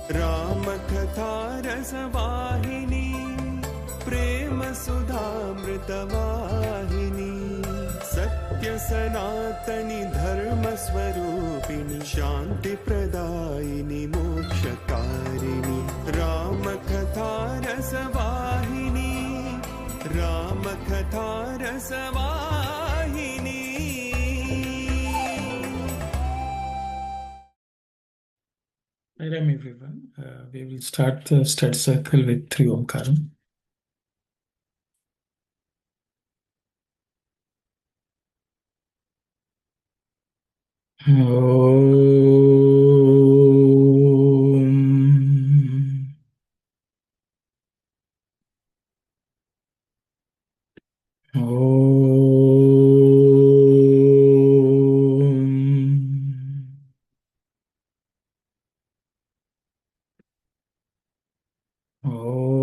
Ramakatha Rasavahini, Prema Sudhamritavahini, Sathya Sanatani Dharma Swarupini, Shanti Pradayini Mokshakarini, Ramakatha Rasavahini, Ramakatha Rasavahini. Sai Ram, everyone. We will start the study circle with 3 Omkaram. Om. Om. Om.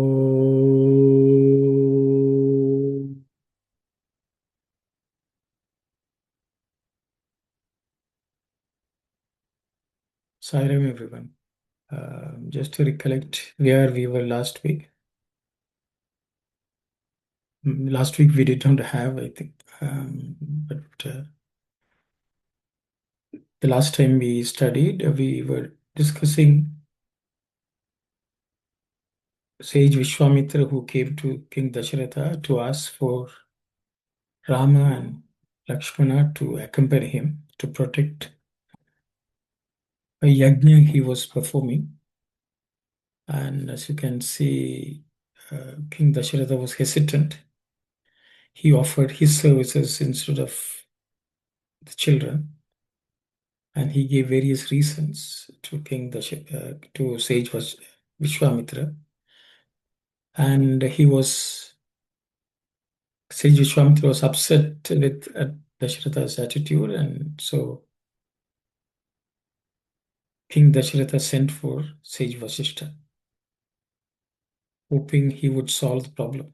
Sai Ram, everyone. Just to recollect where we were last week. Last week we didn't have, I think, but the last time we studied, we were discussing sage Vishwamitra, who came to King Dasharatha to ask for Rama and Lakshmana to accompany him to protect a yajna he was performing. And as you can see, King Dasharatha was hesitant. He offered his services instead of the children, and he gave various reasons to to sage Vishwamitra. And Sage Vishwamitra was upset with Dasharatha's attitude, and so King Dasharatha sent for Sage Vasishta, hoping he would solve the problem.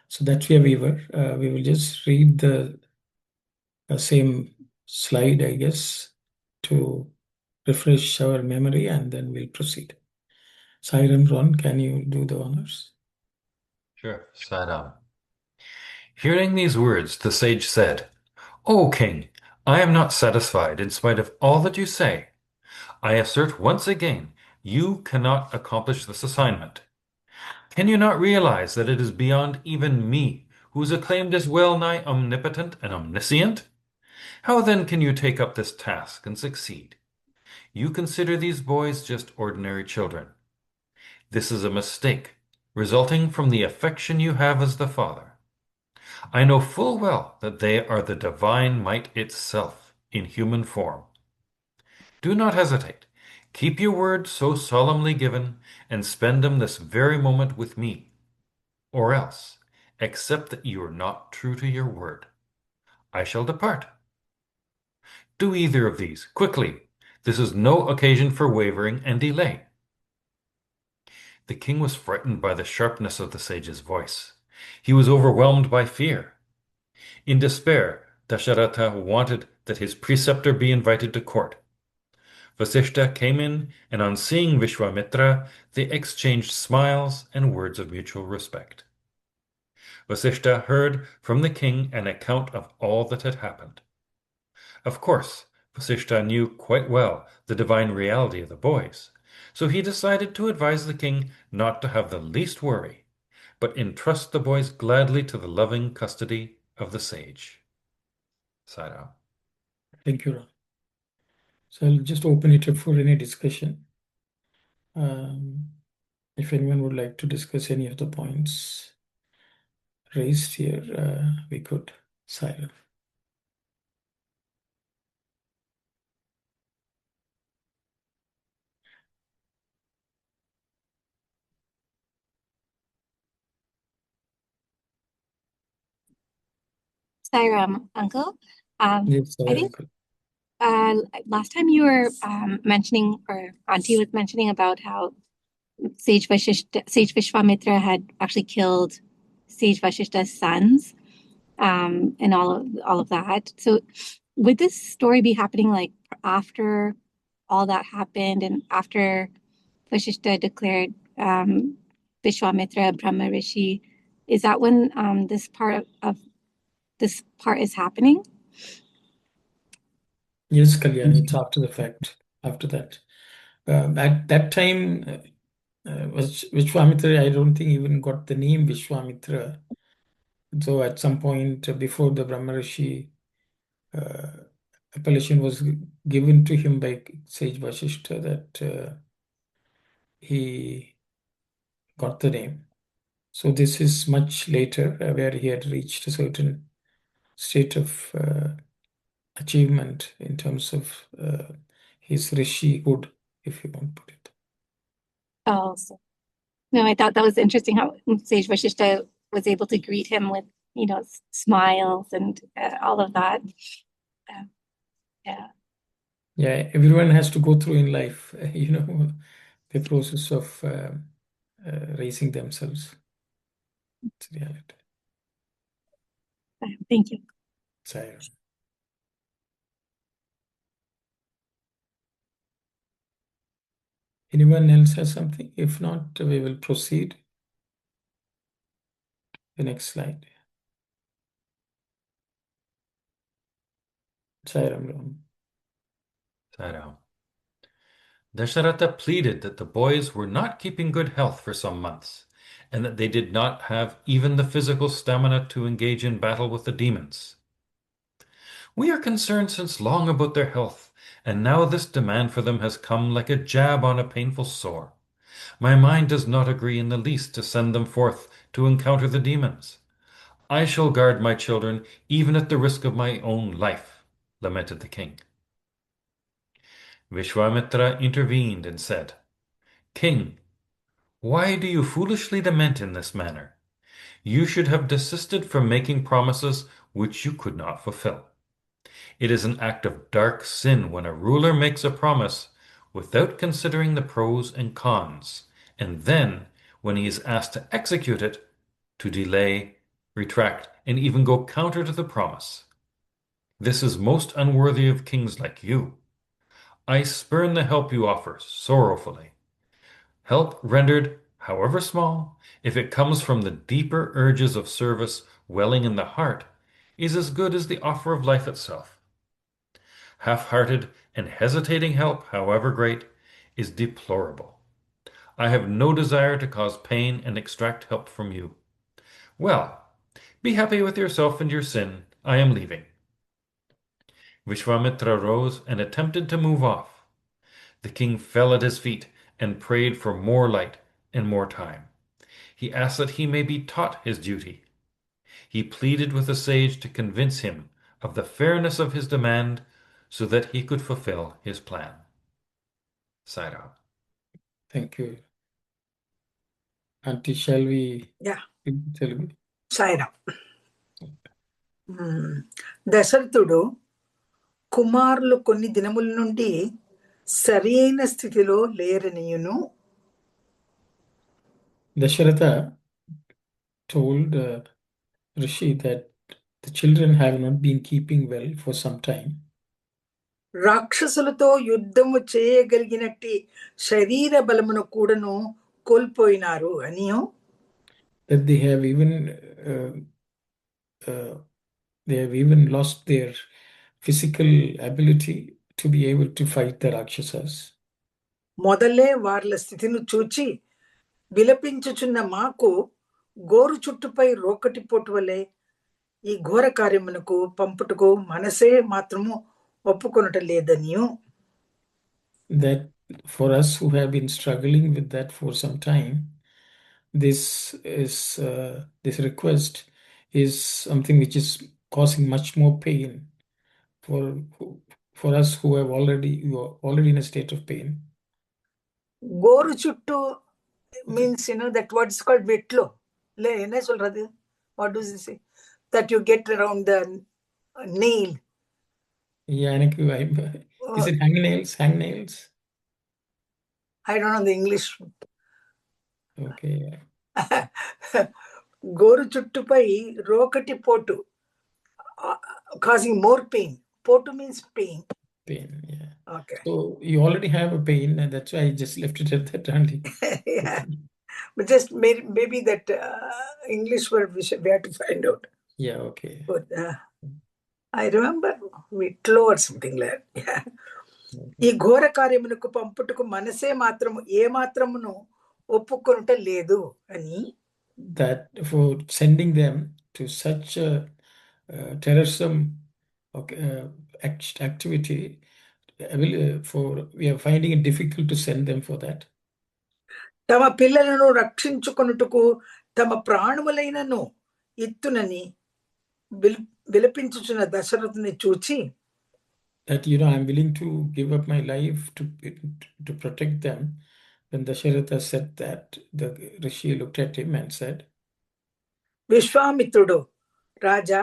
So that's where we were. We will just read the same slide, I guess, to refresh our memory, and then we'll proceed. Sai Ram, Ron, can you do the honors? Sure, Sai Ram. Hearing these words, the sage said, "O king, I am not satisfied in spite of all that you say. I assert once again, you cannot accomplish this assignment. Can you not realize that it is beyond even me, who is acclaimed as well-nigh omnipotent and omniscient? How then can you take up this task and succeed? You consider these boys just ordinary children. This is a mistake, resulting from the affection you have as the father. I know full well that they are the divine might itself in human form. Do not hesitate. Keep your word so solemnly given and spend them this very moment with me. Or else, accept that you are not true to your word. I shall depart. Do either of these, quickly. This is no occasion for wavering and delay." The king was frightened by the sharpness of the sage's voice. He was overwhelmed by fear. In despair, Dasharatha wanted that his preceptor be invited to court. Vasishta came in, and on seeing Vishwamitra, they exchanged smiles and words of mutual respect. Vasishta heard from the king an account of all that had happened. Of course, Vasishta knew quite well the divine reality of the boys, so he decided to advise the king not to have the least worry, but entrust the boys gladly to the loving custody of the sage. Sai Ram. Thank you, Ram. So I'll just open it up for any discussion. If anyone would like to discuss any of the points raised here, we could. Sai Ram. Sai Ram, uncle. Yes, I think uncle. last time you were mentioning, or Auntie was mentioning about how Sage Vishwamitra had actually killed Sage Vashishta's sons, and all of that. So would this story be happening like after all that happened and after Vashishta declared Vishwamitra Brahma Rishi. Is that when this part is happening? Yes, Kalyan, it's after the fact, after that. At that time, Vishwamitra, I don't think even got the name Vishwamitra. So at some point before the Brahma Rishi appellation was given to him by sage Vashishta, that he got the name. So this is much later, where he had reached a certain state of achievement in terms of his rishihood, if you want to put it. Oh, no, I thought that was interesting how Sage Vashishta was able to greet him with, smiles and all of that. Yeah. Yeah, everyone has to go through in life, the process of raising themselves. It's reality. Thank you. Sai Ram. Anyone else has something? If not, we will proceed. The next slide. Sai Ram. Sai Ram. Dasharatha pleaded that the boys were not keeping good health for some months, and that they did not have even the physical stamina to engage in battle with the demons. We are concerned since long about their health, and now this demand for them has come like a jab on a painful sore. My mind does not agree in the least to send them forth to encounter the demons. I shall guard my children even at the risk of my own life, lamented the king. Vishwamitra intervened and said, King, why do you foolishly lament in this manner? You should have desisted from making promises which you could not fulfill. It is an act of dark sin when a ruler makes a promise without considering the pros and cons, and then, when he is asked to execute it, to delay, retract, and even go counter to the promise. This is most unworthy of kings like you. I spurn the help you offer sorrowfully. Help rendered, however small, if it comes from the deeper urges of service welling in the heart, is as good as the offer of life itself. Half-hearted and hesitating help, however great, is deplorable. I have no desire to cause pain and extract help from you. Well, be happy with yourself and your sin. I am leaving. Vishwamitra rose and attempted to move off. The king fell at his feet and prayed for more light and more time. He asked that he may be taught his duty. He pleaded with the sage to convince him of the fairness of his demand so that he could fulfill his plan. Sai Ram. Thank you. Auntie, shall we? Yeah. Telugu? Sai Ram. దశరథుడు కుమారులు కొన్ని దినముల నుండి సరైన స్థితిలో లేరనియును. Dasharatha told Rishi that the children have not been keeping well for some time. రాక్షసులతో యుద్ధము చేయగలిగినట్టి శరీర బలమును కూడాను కోల్పోయినారు అనియో. That they have even lost their physical ability to be able to fight the Rakshasas. మొదలే వార్ల స్థితిని చూచి విలపించుచున్న మాకు గోరు చుట్టుపై రోకటి పోటు వలె ఈ ఘోర కార్యమునకు పంపుటకు మనసే మాత్రము ఒప్పుకొనట లేదనియు. That for us who have been struggling with that for some time, this request is something which is causing much more pain for us who are already in a state of pain. గోరు చుట్టూ means that what is called vetlo. என்ன சொல்றது? What does it say? That you get around the nail. Yeah, is it hangnails? Hangnails? I don't know the English. Okay. గోరు చుట్టుపై రోకటి పోటు, causing more pain. Potu means pain. Pain, yeah. Okay. So you already have a pain, and that's why I just left it at that only. Yeah. But just maybe that English word we have to find out. Yeah, okay. But, I remember Vitlo or something like that. Yeah. ఈ ఘోర కార్యమునకు పంపుటకు మనసే మాత్రము ఏ మాత్రమును ఒప్పుకొనుట లేదు అని That for sending them to such a terrorism activity, we are finding it difficult to send them for that. తమ పిల్లలను రక్షించుకొనుటకు తమ ప్రాణములైనను ఇత్తునని విలపించుచున్న దశరథుని చూచి That I'm willing to give up my life to protect them. When Dasharatha said that, the Rishi looked at him and said, విశ్వామిత్రుడు రాజా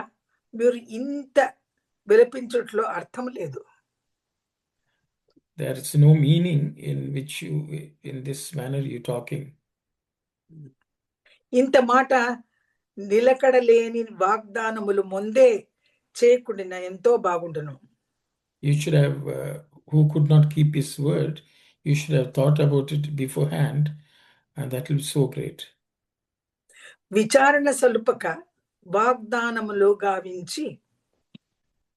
మీరు ఇంత విలపించుట్లో అర్థం లేదు there is no meaning in this manner you're talking. ఇంత మాట నిలకడలేని వాగ్దానములు ముందే చేయకుండా ఎంతో బాగుండును You should have, who could not keep his word, you should have thought about it beforehand, and that will be so great. విచారణ సలుపక వాగ్దానములు గావించి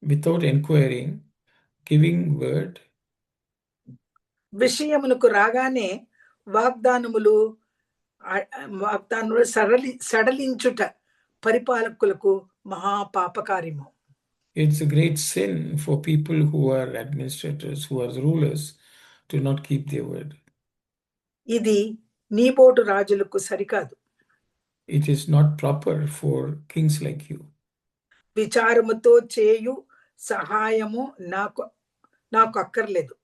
Without inquiring, giving word, విషయమునకు రాగానే వాగ్దానములు సడలించుట పరిపాలకులకు మహాపాపకార్యము it's a great sin for people who are administrators, who are rulers, to not keep their word. ఇది నీబోటు రాజులకు సరికాదు It is not proper for kings like you. విచారముతో చేయు సహాయము నాకు అక్కర్లేదు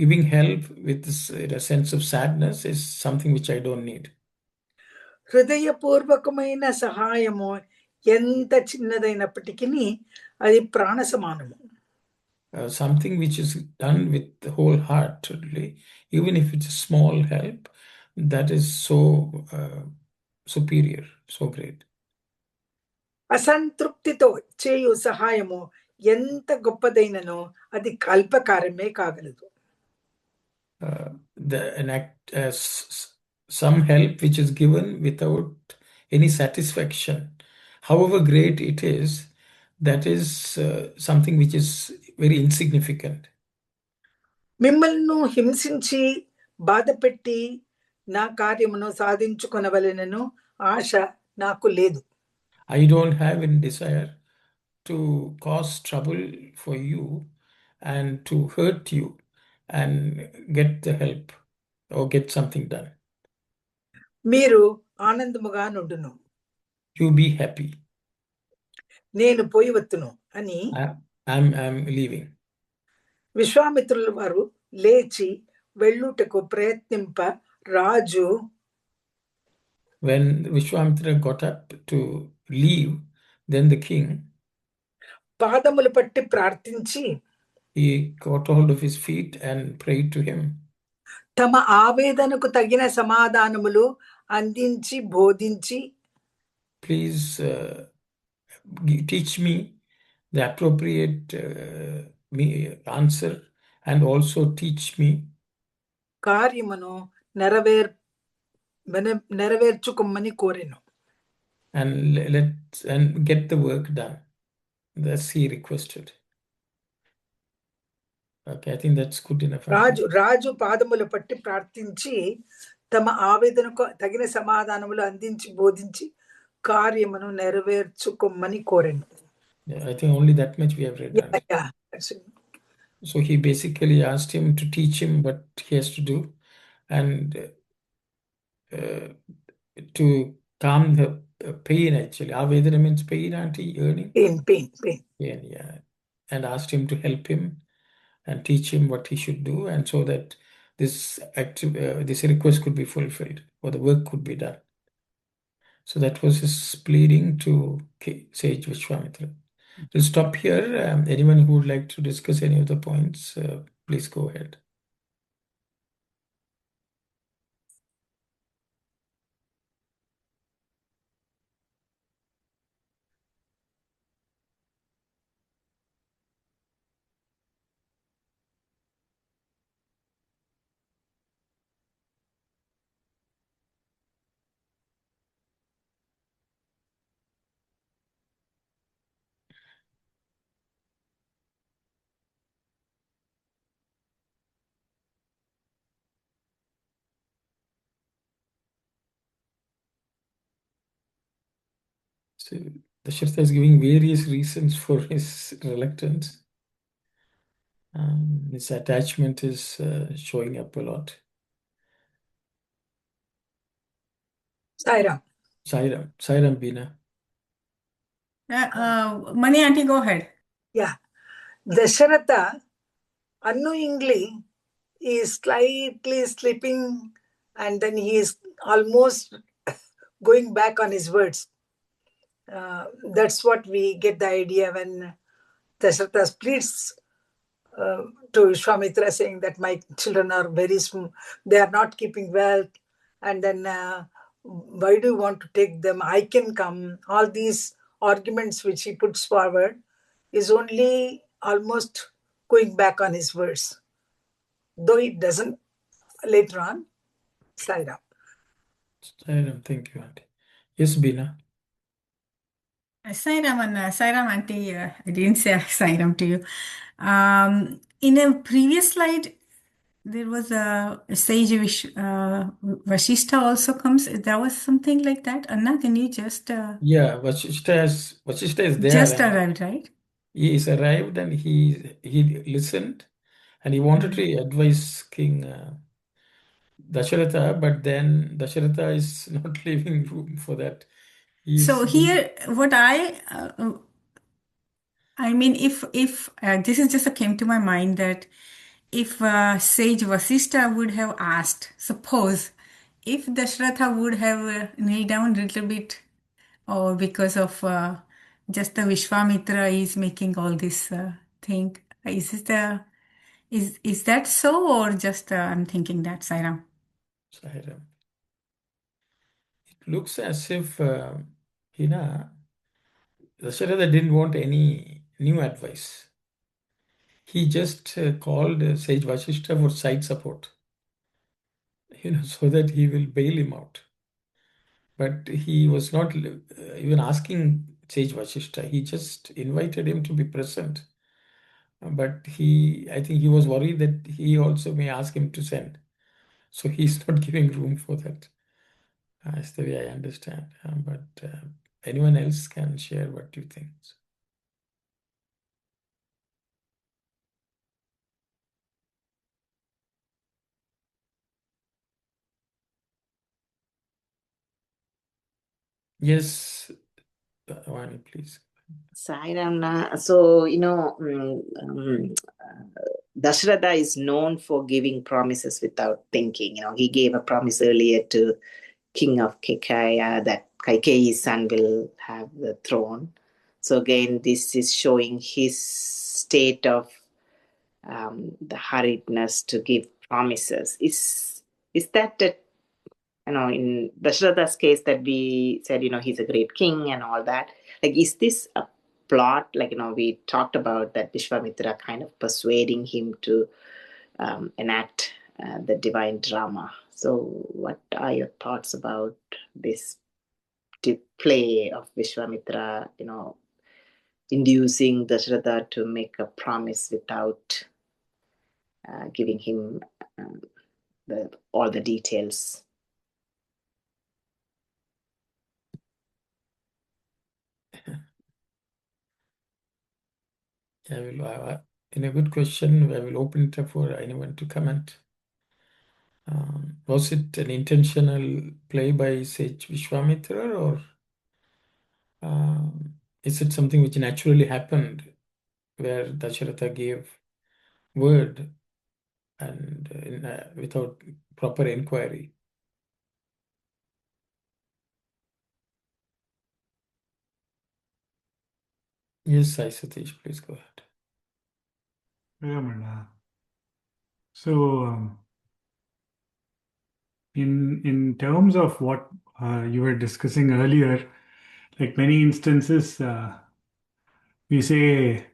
Giving help with a sense of sadness is something which I don't need. హృదయపూర్వకమైన సహాయము ఎంత చిన్నదైనప్పటికీ అది ప్రాణ సమానము Something which is done with wholeheartedly, even if it's a small help, that is so superior, so great. అసంతృప్తితో చేయు సహాయము ఎంత గొప్పదైననో అది కల్పకారమే కాగలదు Some help which is given without any satisfaction, however great it is, that is something which is very insignificant. మిమ్మల్ని హింసించి బాధపెట్టి నా కార్యమును సాధించుకొనవలెనను ఆశ నాకు లేదు I don't have any desire to cause trouble for you and to hurt you and get the help or get something done. మీరు ఆనందముగా నుండును You be happy. నేను పోయి వత్తును అని I'm leaving. విశ్వామిత్రుల వారు లేచి వెళ్ళుటకు ప్రయత్నింప రాజు When Vishwamitra got up to leave, then the king, పాదములు పట్టి ప్రార్థించి he got hold of his feet and prayed to him. తమ ఆవేదనకు తగిన సమాధానములు అందించి బోధించి Please teach me the appropriate answer and also teach me కార్యమును నెరవేర్చుకోమని కోరెను and get the work done. Thus he requested. Okay, I think that's good enough. రాజు పాదములు పట్టి ప్రార్థించి తమ ఆవేదనకు తగిన సమాధానములు అందించి బోధించి కార్యమును నెరవేర్చుకోమని కోరెను I think only that much we have read. Yeah. So he basically asked him to teach him what he has to do and to calm the pain actually. Avedana means pain, auntie, yearning. Pain. Yeah. And asked him to help him and teach him what he should do, and so that this request could be fulfilled or the work could be done. So that was his pleading to sage Vishwamitra. We'll stop here. Anyone who would like to discuss any of the points, please go ahead. So Dasharatha is giving various reasons for his reluctance. His attachment is showing up a lot. Sai Ram. Sai Ram, Bina. Mani auntie, go ahead. Yeah. Dasharatha, unknowingly, is slightly slipping and then he is almost going back on his words. That's what we get the idea when Dasharatha pleads to Vishwamitra saying that my children are very small, they are not keeping well, and then why do you want to take them? I can come. All these arguments which he puts forward is only almost going back on his words, though it doesn't later on. Sai Ram. Sai Ram, thank you, Auntie. Yes, Bina. Sai Ram auntie, I didn't say Sai Ram to you. In a previous slide, there was a sage Vashishta also comes. There was something like that. Anna, can you just Yeah, Vashishta is there. just arrived, right? He is arrived and he listened and he wanted to advise King Dasharatha, but then Dasharatha is not leaving room for that. So here, what I mean, if this is just came to my mind that if sage Vasishta would have asked, suppose if Dashratha would have knelt down a little bit, or because of just the Vishwamitra is making all this thing, is that so, or just I'm thinking that, Sai Ram? Sai Ram. It looks as if Dasharatha didn't want any new advice. He just called Sage Vashishta for side support, so that he will bail him out. But he was not even asking Sage Vashishta. He just invited him to be present. But I think he was worried that he also may ask him to send. So he's not giving room for that. That's the way I understand. But anyone else can share what you think. Yes, Vani, please. Sai Ram, so, Dasharatha is known for giving promises without thinking. He gave a promise earlier to King of Kekaya that Kaikeyi's son will have the throne. So again, this is showing his state of the hurriedness to give promises. Is that in Dasharatha's case that we said, he's a great king and all that. Like, is this a plot? Like, we talked about that Vishwamitra kind of persuading him to enact the divine drama. So what are your thoughts about this play of Vishwamitra, inducing Dasharatha to make a promise without giving him all the details? In a good question, I will open it up for anyone to comment. Was it an intentional play by Sage Vishwamitra, or is it something which naturally happened, where Dasharatha gave word and without proper inquiry? Yes, Sai Satish, please go ahead. Yeah, so in terms of what you were discussing earlier, like many instances, we say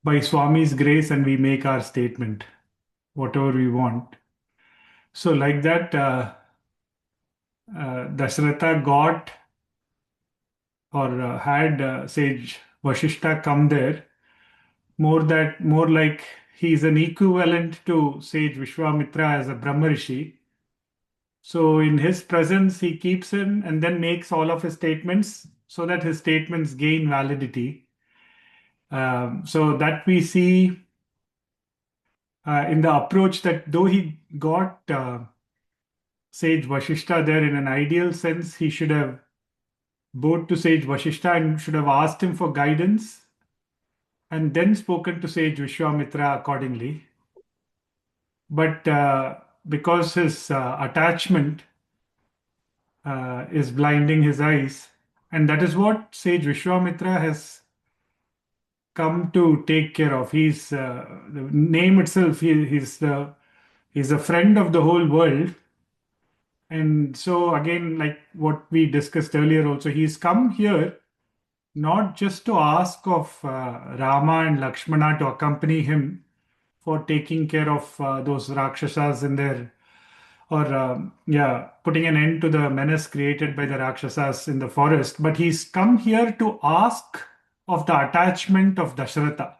by Swami's grace and we make our statement, whatever we want. So like that, Dasharatha got or had sage Vashishta come there, more like he's an equivalent to sage Vishwamitra as a Brahma Rishi. So in his presence, he keeps him and then makes all of his statements so that his statements gain validity. So that we see in the approach that though he got sage Vashishta there, in an ideal sense, he should have bowed to sage Vashishta and should have asked him for guidance and then spoken to sage Vishwamitra accordingly. But because his attachment is blinding his eyes, and that is what sage Vishwamitra has come to take care of. He's the name itself. He's a friend of the whole world. And so again, like what we discussed earlier also, he's come here not just to ask of Rama and Lakshmana to accompany him for taking care of those Rakshasas in their, or putting an end to the menace created by the Rakshasas in the forest, but he's come here to ask of the attachment of Dashratha.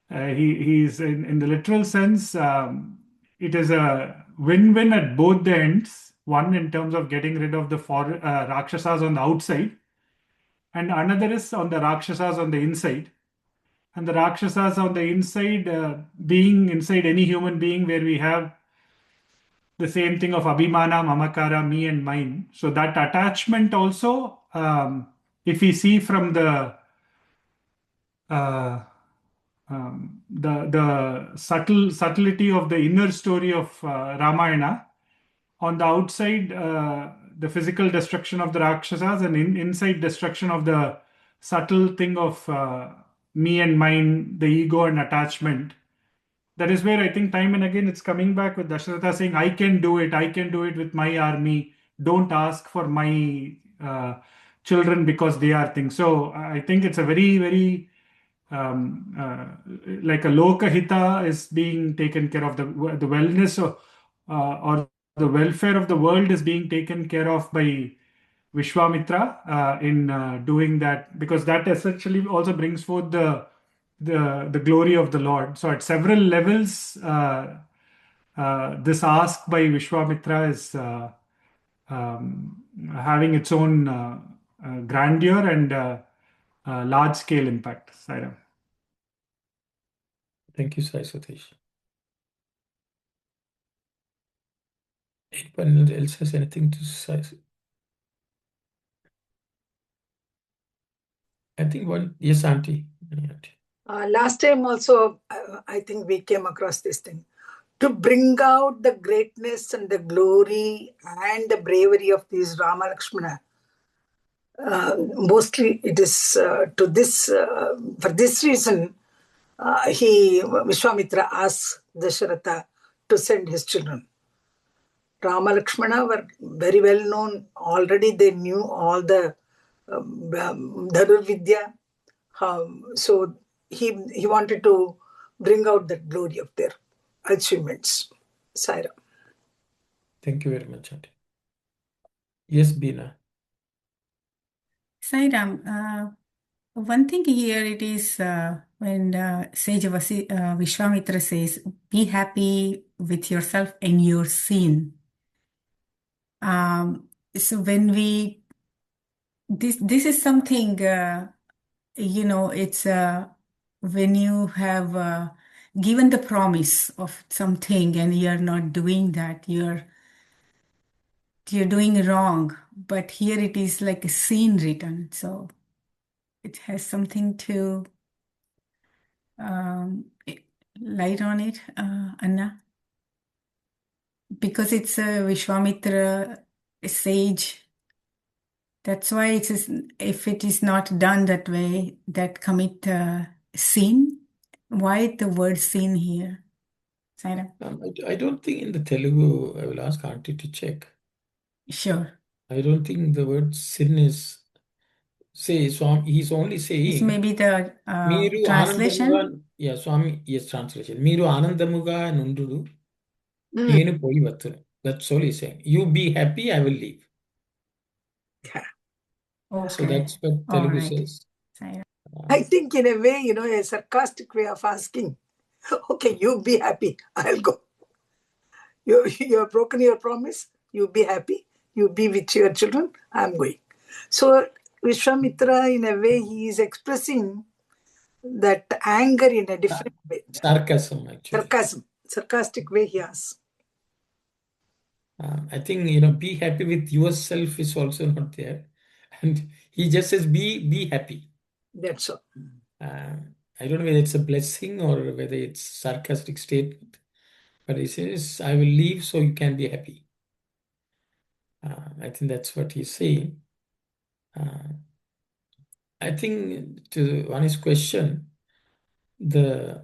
He's in the literal sense, it is a win-win at both the ends. One in terms of getting rid of the Rakshasas on the outside, and another is on the Rakshasas on the inside. And the Rakshasas on the inside, being inside any human being where we have the same thing of Abhimana, Mamakara, me and mine. So that attachment also, if we see from the subtlety of the inner story of Ramayana, on the outside, the physical destruction of the Rakshasas, and inside destruction of the subtle thing of me and mine, the ego and attachment. That is where I think time and again it's coming back with Dashratha saying, I can do it with my army. Don't ask for my children because they are things. So I think it's a very, very like a lokahita is being taken care of. The wellness or the welfare of the world is being taken care of by Vishwamitra in doing that, because that essentially also brings forth the glory of the Lord. So at several levels, this ask by Vishwamitra is having its own grandeur and large scale impact. Sai Ram. Thank you, Sai Satish. Anyone else has anything to say? I think one, yes, Auntie. Last time also, I think we came across this thing. To bring out the greatness and the glory and the bravery of these Rama Lakshmana, mostly it is to this, for this reason, Vishwamitra asked Dasharatha to send his children. Rama Lakshmana were very well known. Already they knew all the Dharur Vidya. So he wanted to bring out the glory of their achievements. Sai Ram. Thank you very much, Auntie. Yes, Bina. Sai Ram, one thing here it is when Sage Vishwamitra says, be happy with yourself and your sin. So when this is something, it's when you have given the promise of something and you're not doing that, you're doing wrong. But here it is like a sin written. So it has something to light on it, Anna, because it's a Vishwamitra sage. That's why it is, if it is not done that way, that commit sin. Why the word sin here? Sai Ram? I don't think in the Telugu, I will ask Auntie to check. Sure. I don't think the word sin is, Swami, he's only This saying, may be the Miru translation. Anandamuga, yeah, Swami, yes, translation. Miru Anandamuga Nundudu, Mm. Nenu Poi Vatturu. That's all he's saying. You be happy, I will leave. Okay. So that's what All Telugu right. says. Sai Ram. I think in a way, a sarcastic way of asking, okay, you be happy, I'll go. You have broken your promise, you be happy, you be with your children, I'm going. So Vishwamitra, in a way, he is expressing that anger in a different way. Sarcasm, actually. Sarcastic way he has. I think, be happy with yourself is also not there. And he just says, be happy. That's all. I don't know whether it's a blessing or whether it's sarcastic statement, but he says, I will leave so you can be happy. I think that's what he's saying. I think to Vani's question, the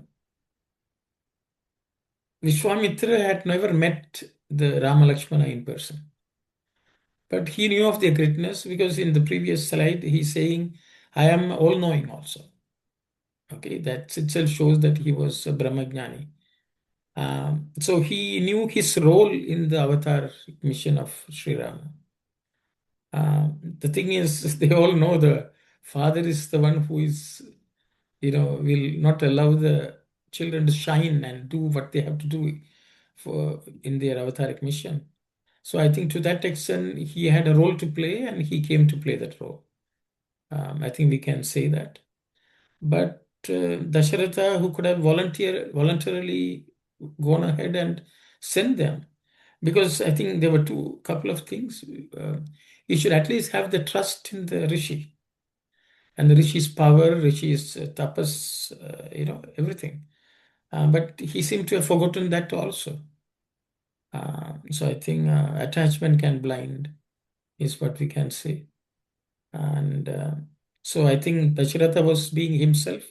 Vishwamitra had never met the Rama Lakshmana in person. But he knew of their greatness because in the previous slide, he's saying, I am all-knowing also. Okay, that itself shows that he was a Brahmajnani. So he knew his role in the avatar mission of Sri Rama. The thing is, they all know the father is the one who is, will not allow the children to shine and do what they have to do in their avataric mission. So I think to that extent, he had a role to play and he came to play that role. I think we can say that. But Dasharatha, who could have voluntarily gone ahead and sent them, because I think there were couple of things. You should at least have the trust in the Rishi. And the Rishi's power, Rishi's tapas, everything. But he seemed to have forgotten that also. So I think attachment can blind, is what we can say. And so I think Dasharatha was being himself,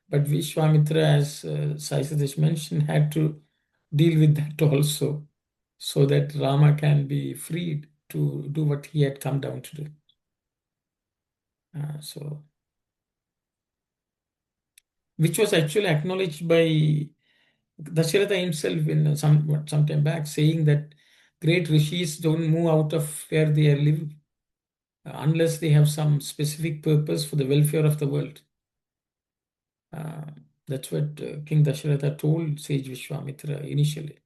but Vishwamitra, as Sai Sadesh mentioned, had to deal with that also, so that Rama can be freed to do what he had come down to do. Which was actually acknowledged by Dasharatha himself in some time back, saying that great rishis don't move out of where they live unless they have some specific purpose for the welfare of the world. That's what King Dasharatha told sage Vishwamitra initially.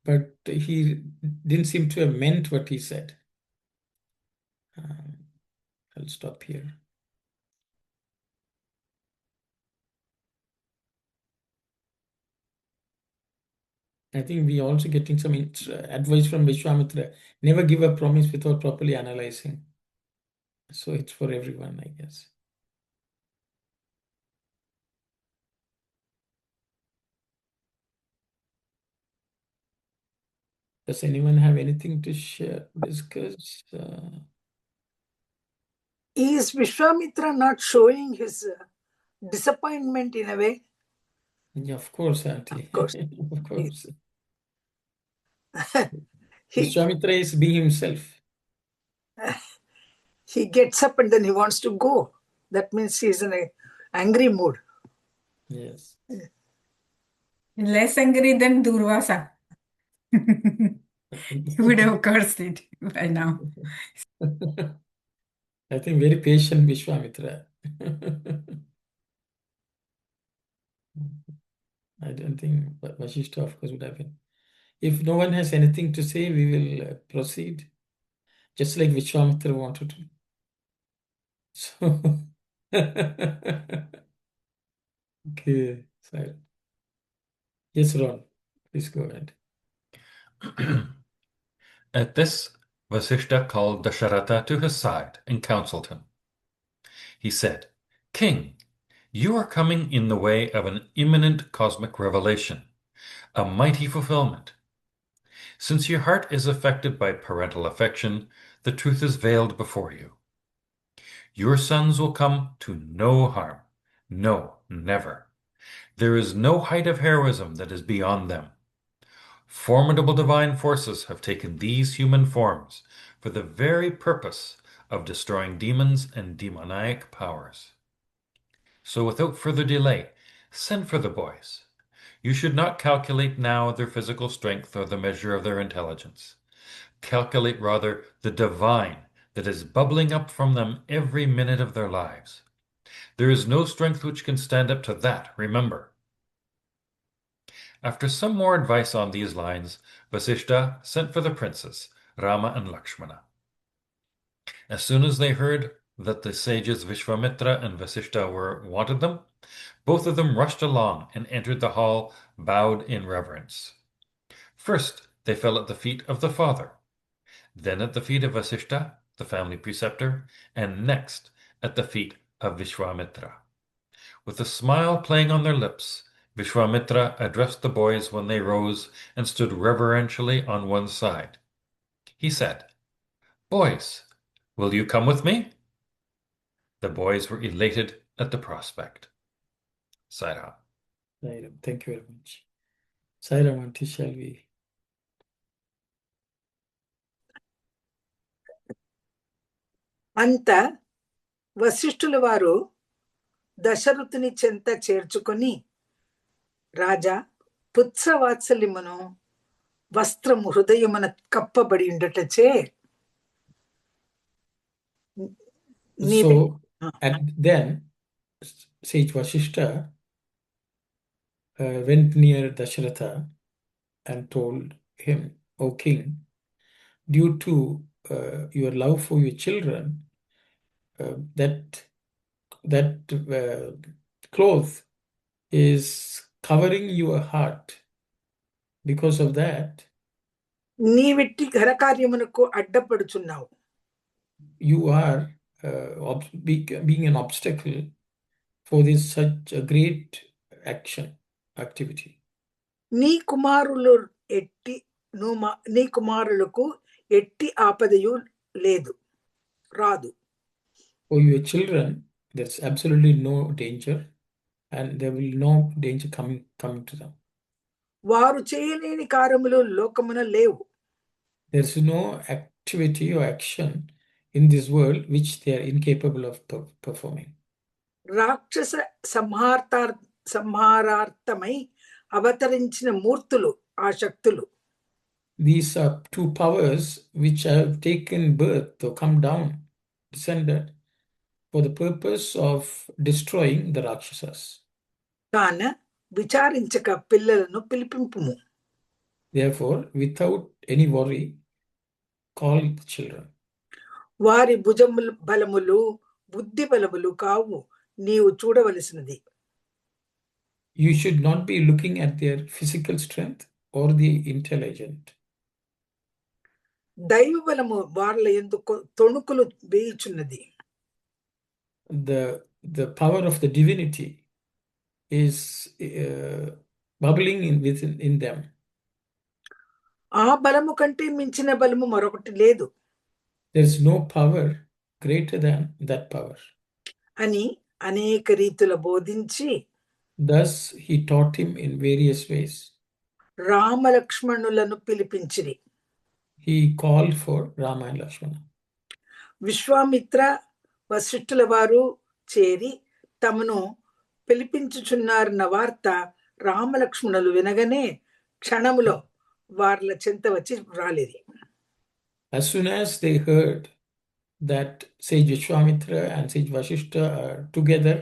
But he didn't seem to have meant what he said. I'll stop here. I think we are also getting some advice from Vishwamitra. Never give a promise without properly analyzing. So it's for everyone, I guess. Does anyone have anything to share, discuss? Is Vishwamitra not showing his disappointment in a way? Yeah, of course, Auntie. Of course. Of course. He Vishwamitra is being himself. he gets up and then he wants to go. That means he's in an angry mood. Yes. Less angry than Durvasa. He would have cursed it by now. I think very patient Vishwamitra. I don't think Vasishtha, of course, would have been. If no one has anything to say, we will proceed. Just like Vishwamitra wanted to. So, okay. So, yes, Ron, please go ahead. At this, Vasishtha called Dasharatha to his side and counseled him. He said, King, you are coming in the way of an imminent cosmic revelation, a mighty fulfillment. Since your heart is affected by parental affection, the truth is veiled before you. Your sons will come to no harm. No, never. There is no height of heroism that is beyond them. Formidable divine forces have taken these human forms for the very purpose of destroying demons and demoniac powers. So without further delay, send for the boys. You should not calculate now their physical strength or the measure of their intelligence. Calculate rather the divine that is bubbling up from them every minute of their lives. There is no strength which can stand up to that, remember. After some more advice on these lines, Vasishtha sent for the princes, Rama and Lakshmana. As soon as they heard that the sages Vishwamitra and Vasishtha wanted them, both of them rushed along and entered the hall, bowed in reverence. First, they fell at the feet of the father, then at the feet of Vasishtha, the family preceptor, and next at the feet of Vishwamitra. With a smile playing on their lips, Vishwamitra addressed the boys when they rose and stood reverentially on one side. He said, "Boys, will you come with me?" The boys were elated at the prospect. Sai Ram. Sai Ram. Thank you very much. Sai Ram, Auntie, shall we? అంత వశిష్ఠుల వారు దశరథుని చెంత చేర్చుకొని, రాజా, పుత్రవాత్సల్యమును వస్త్రము హృదయమున కప్పబడి ఉండటచే So, then sage Vasishtha went near Dasharatha and told him, "O king, due to your love for your children, that cloth is covering your heart. Because of that, నీవెట్టి ఘనకార్యమునకు అడ్డపడుచున్నావు. You are being an obstacle for this such a great activity. నీ కుమారులకు ఎట్టి ఆపదయు లేదు, రాదు. For your children, there's absolutely no danger, and there will no danger coming to them. వారు చేయలేని కార్యములు లోకమున లేవు. There's no activity or action in this world which they are incapable of performing. రాక్షస సంహారార్థమై అవతరించిన మూర్తులు ఆ శక్తులు. These are two powers which have taken birth or come down, descended for the purpose of destroying the Rakshasas. కాన విచారించక పిల్లలను పిలిపింపుము. Therefore, without any worry, call the children. వారి భుజములు బలములు బుద్ధి బలములు కావు నీవు చూడవలసినది. You should not be looking at their physical strength or the intelligent. దైవ బలము వారిల యందు తొణుకులు వేయుచున్నది. The power of the divinity is bubbling in them. ఆ బలము కంటే మించిన బలము మరొకటి లేదు. There's no power greater than that power. అని అనేక రీతుల బోధించి, Thus he taught him in various ways. Rama లక్ష్మణులను పిలిపించిరి. He called for Rama and Lakshmana. Vishwamitra వశిష్ఠుల వారు చేరి తమను పిలిపించుచున్నారన్న వార్త రామలక్ష్మణులు వినగానే క్షణములో వార్ల చెంత వచ్చి రాలేది. As soon as they heard that sage Vishwamitra and sage Vasishtha are together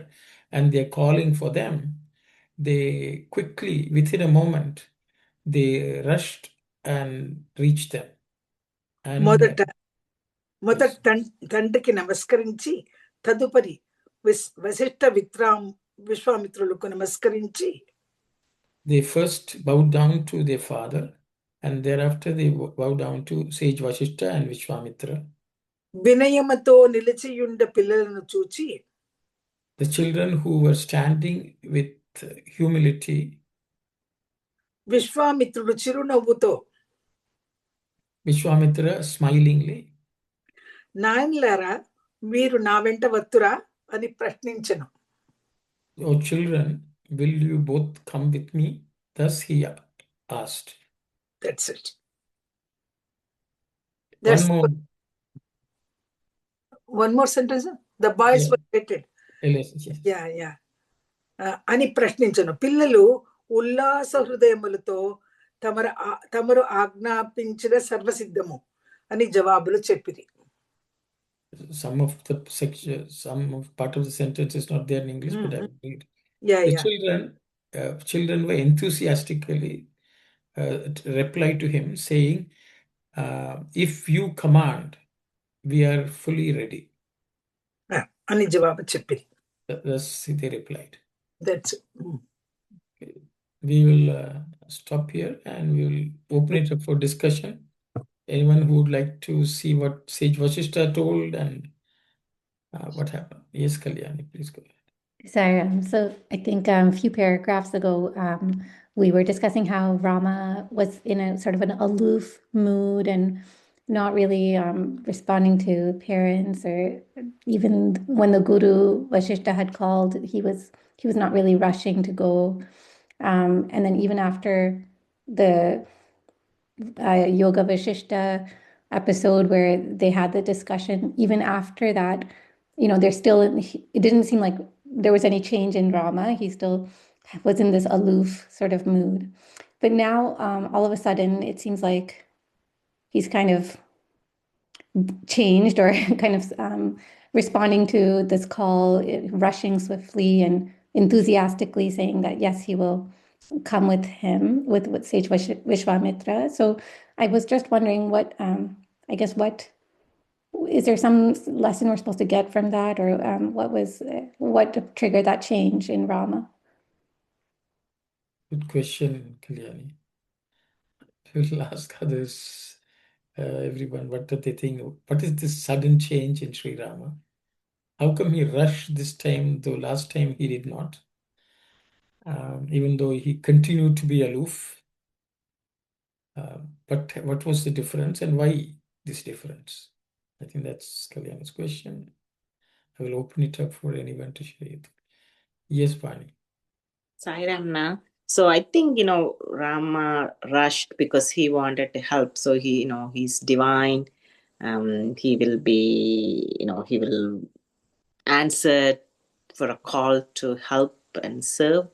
and they're calling for them, they quickly, within a moment, they rushed and reached them. And మొదట తండ్రికి నమస్కరించి తదుపరి వశిష్ఠ విశ్వామిత్రులకు నమస్కరించి they first bowed down to their father, and thereafter they bowed down to sage Vasishtha and Vishwamitra. వినయముతో నిలిచియుండ పిల్లలను చూచి, The children who were standing with humility, విశ్వామిత్రుడు చిరునవ్వుతో, Vishwamitra smilingly, నాయనలారా మీరు నా వెంట వత్తురా అని ప్రశ్నించెను. "Oh children, will you both come with me?" Thus he asked. That's it. That's one more sentence. The boys were retelling. Yes. Yeah. అని ప్రశ్నించను. పిల్లలు ఉల్లాస హృదయములతో తమరు ఆజ్ఞాపించిన సర్వసిద్ధము అని జవాబులు చెప్పిరి. Some of part of the sentence is not there in English, but I will read. Children were enthusiastically replied to him, saying, "If you command, we are fully ready. అని జవాబు చెప్పింది. Thus they replied. That's it. We will stop here and we will open it up for discussion. Anyone who would like to see what Sage Vasishta told and what happened? Yes, Kalyani, please go ahead. Sorry, so I think a few paragraphs ago, we were discussing how Rama was in a sort of an aloof mood and not really responding to parents, or even when the Guru Vasishta had called, he was not really rushing to go. And then even after the Yoga Vashishta episode where they had the discussion, even after that, there's still, it didn't seem like there was any change in Rama. He still was in this aloof sort of mood. But now, all of a sudden, it seems like he's kind of changed, or kind of responding to this call, rushing swiftly and enthusiastically saying that, yes, he will come with him, with Sage Vishwamitra. So I was just wondering what is there some lesson we're supposed to get from that, or what triggered that change in Rama? Good question, Kalyani. We will ask others, everyone, what do they think? What is this sudden change in Sri Rama? How come he rushed this time, though last time he did not? Even though he continued to be aloof. But what was the difference and why this difference? I think that's Kalyani's question. I will open it up for anyone to share it. Yes, Vani. Sai Ram na. So I think, Rama rushed because he wanted to help. So he's divine. He will be, he will answer for a call to help and serve.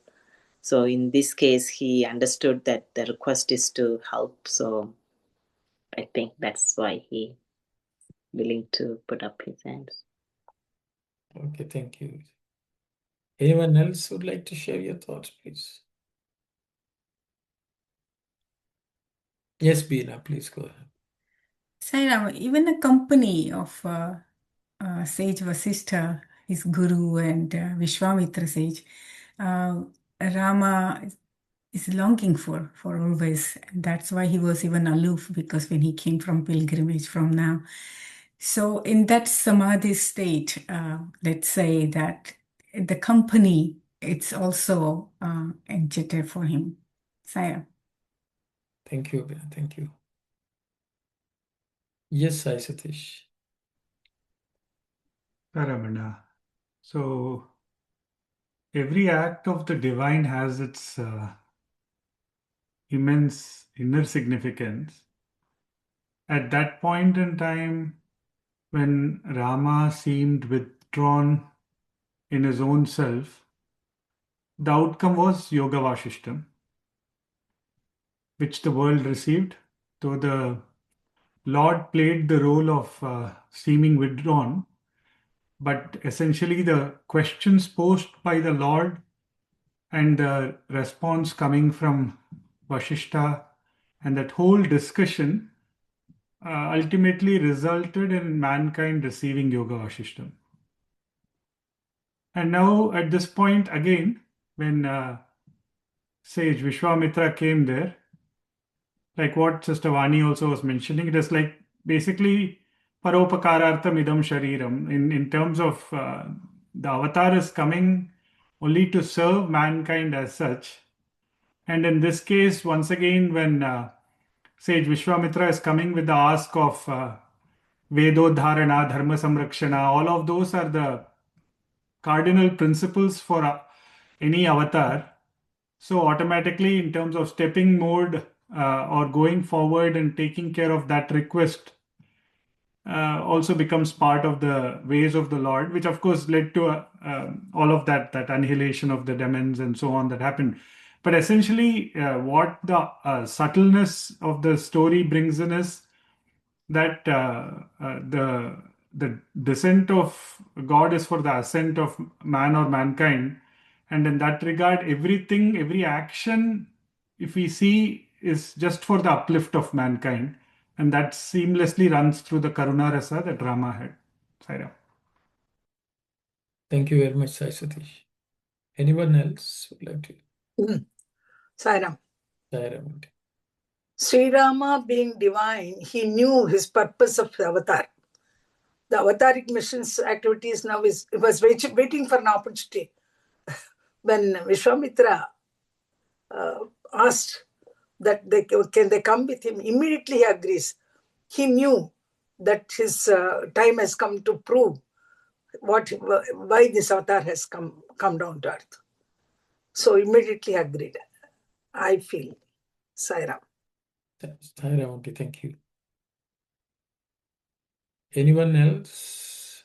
So in this case, he understood that the request is to help. So I think that's why he willing to put up his hands. Okay, thank you. Anyone else would like to share your thoughts, please? Yes, Beena, please go ahead. Sai Ram, even the company of Sage Vasishta, his guru, and Vishwamitra Sage, Rama is longing for always. That's why he was even aloof, because when he came from pilgrimage from now. So in that samadhi state, let's say that the company, it's also enchanted for him. Sai Ram. Thank you, Beena. Thank you. Yes, Sai Satish. Ramana. So every act of the divine has its immense inner significance. At that point in time, when Rama seemed withdrawn in his own self, the outcome was Yoga Vashishtam, which the world received, though the Lord played the role of seeming withdrawn. But essentially, the questions posed by the Lord and the response coming from Vashishta and that whole discussion ultimately resulted in mankind receiving Yoga Vashishtam. And now, at this point, again, when Sage Vishwamitra came there, like what Sister Vani also was mentioning, it is like basically Paropakarartham idam shariram. In terms of the avatar is coming only to serve mankind as such. And in this case, once again, when Sage Vishwamitra is coming with the ask of Vedodharana, Dharma Samrakshana, all of those are the cardinal principles for any avatar. So automatically, in terms of stepping mode or going forward and taking care of that request, also becomes part of the ways of the Lord, which of course led to all of that annihilation of the demons and so on that happened. But essentially, what the subtleness of the story brings in is that the descent of God is for the ascent of man or mankind. And in that regard, everything, every action, if we see, is just for the uplift of mankind. And that seamlessly runs through the Karuna Rasa that Rama had. Sai Ram. Thank you very much, Sai Satish. Anyone else would like to? Sai Ram. Sai Ram. Sri Rama being divine, he knew his purpose of the avatar. The avataric missions activities now was waiting for an opportunity. When Vishwamitra asked that can they come with him, immediately he agrees. He knew that his time has come to prove why this avatar has come down to earth. So immediately agreed, I feel. Sai Ram. Sai Ram, okay, thank you. Anyone else?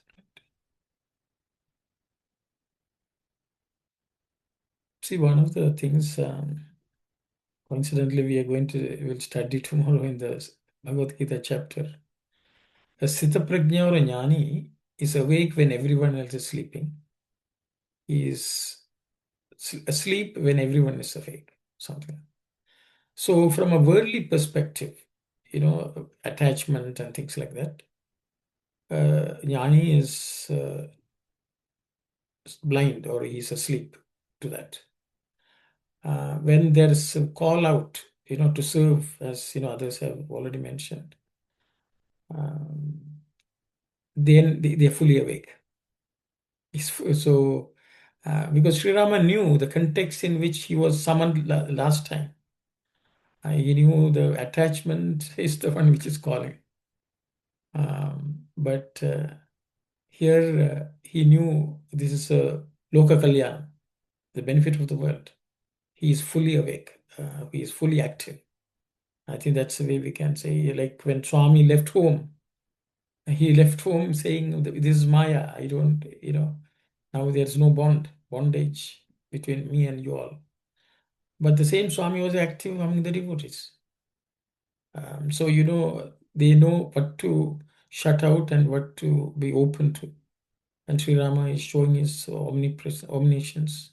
See, one of the things, coincidentally, we'll study tomorrow in the Bhagavad Gita chapter. A Sthita Prajna or a Jnani is awake when everyone else is sleeping. He is asleep when everyone is awake, something. So from a worldly perspective, attachment and things like that, Jnani is blind or he's asleep to that. When there is a call out, to serve, as others have already mentioned, then they're fully awake. So, because Sri Rama knew the context in which he was summoned last time, he knew the attachment is the one which is calling. But here he knew this is a Loka Kalyan, the benefit of the world. He is fully awake. He is fully active. I think that's the way we can say, like when Swami left home, he left home saying, this is Maya. I don't, now there's no bondage between me and you all. But the same Swami was active among the devotees. So, they know what to shut out and what to be open to. And Sri Rama is showing his omniscience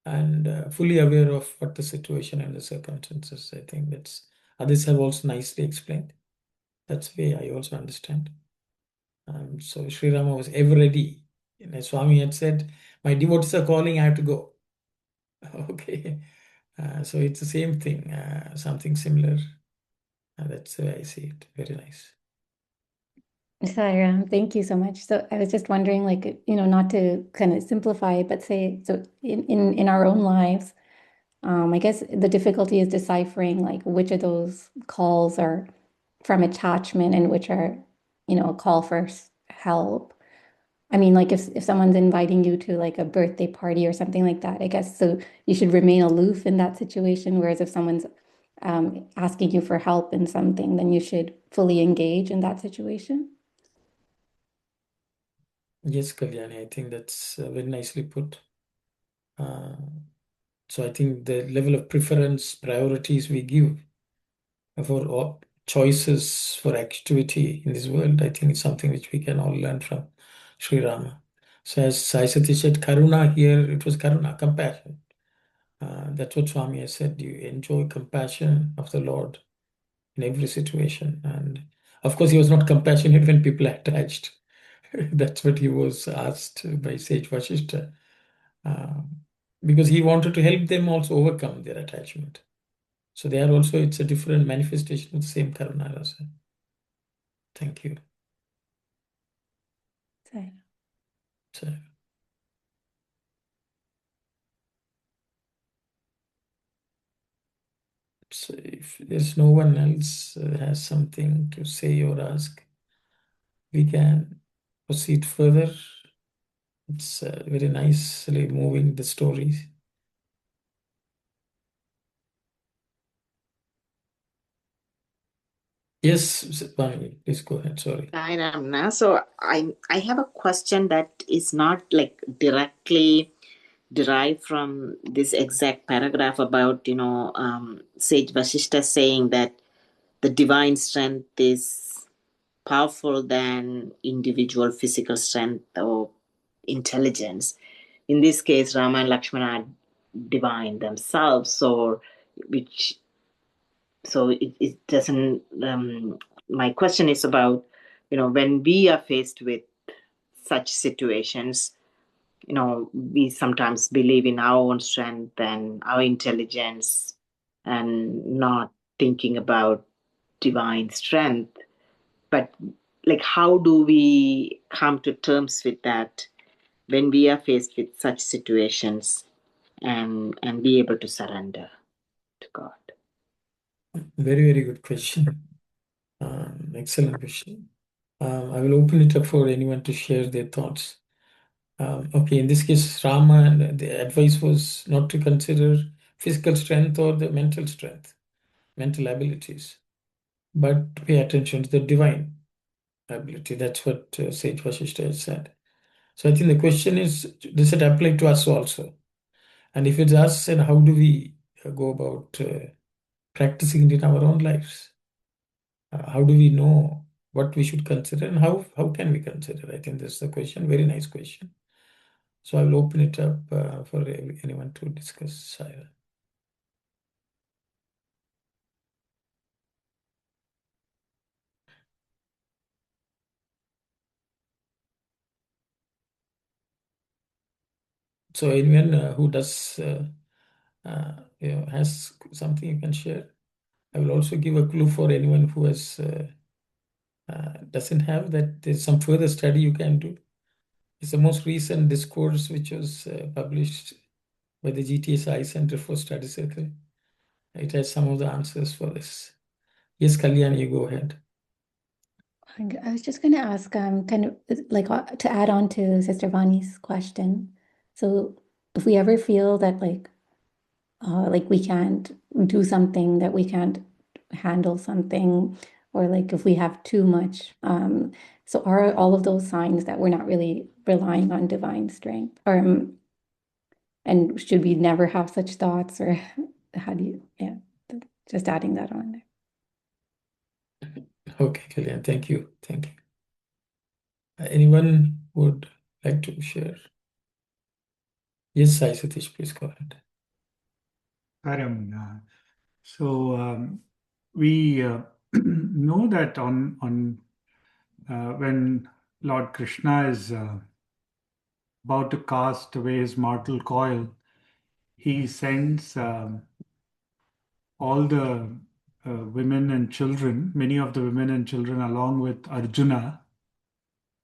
and fully aware of what the situation and the circumstances. I think others have also nicely explained. That's the way I also understand. So Sri Rama was ever ready. Swami had said, my devotees are calling, I have to go. Okay. So it's the same thing, something similar. That's the way I see it. Very nice. Sai Ram, thank you so much. So I was just wondering, not to kind of simplify it, but say, so in our own lives, I guess the difficulty is deciphering like which of those calls are from attachment and which are, a call for help. I mean, like if someone's inviting you to like a birthday party or something like that, I guess so you should remain aloof in that situation. Whereas if someone's asking you for help in something, then you should fully engage in that situation. Yes, Kalyani, I think that's very nicely put. So I think the level of preference, priorities we give for all choices for activity in this world, I think it's something which we can all learn from Sri Rama. So as Sai Satish said, Karuna here, it was Karuna, compassion. That's what Swami has said. You enjoy compassion of the Lord in every situation. And of course, he was not compassionate when people are attached. That's what he was asked by Sage Vasishta. Because he wanted to help them also overcome their attachment. So there also, it's a different manifestation of the same Karuna Rasa. Thank you. So, if there's no one else has something to say or ask, we can proceed further. It's very nicely moving the stories. Yes, Swami, please go ahead. Sorry. Sai Ram, so I have a question that is not like directly derived from this exact paragraph about Sage Vasishta saying that the divine strength is powerful than individual physical strength or intelligence. In this case, Rama and Lakshmana are divine themselves, so it doesn't my question is about, when we are faced with such situations, we sometimes believe in our own strength and our intelligence and not thinking about divine strength. But how do we come to terms with that when we are faced with such situations and be able to surrender to God? Very, very good question. Excellent question. I will open it up for anyone to share their thoughts. Okay, in this case, Rama, the advice was not to consider physical strength or the mental strength, mental abilities, but to pay attention to the divine ability. That's what Sage Vasishtha has said. So I think the question is, does it apply to us also? And if it's us, then how do we go about practicing it in our own lives? How do we know what we should consider and how can we consider? I think that's the question. Very nice question. So I will open it up for anyone to discuss. Sai Ram. So anyone who does has something you can share. I will also give a clue for anyone who has doesn't have that. There's some further study you can do. It's the most recent discourse which was published by the GTS Eye Center for Study Circle. It has some of the answers for this. Yes, Kalyan, you go ahead. I was just going to ask, kind of to add on to Sister Vani's question. So, if we ever feel that we can't do something, that we can't handle something, or if we have too much, so are all of those signs that we're not really relying on divine strength, or and should we never have such thoughts, or how do you? Yeah, just adding that on there. Okay, Kalyan, thank you. Thank you. Anyone would like to share? Yes, Sai Satish, please go ahead. Sai Ram, we know that on when Lord Krishna is about to cast away his mortal coil, he sends all the women and children, many of the women and children, along with Arjuna.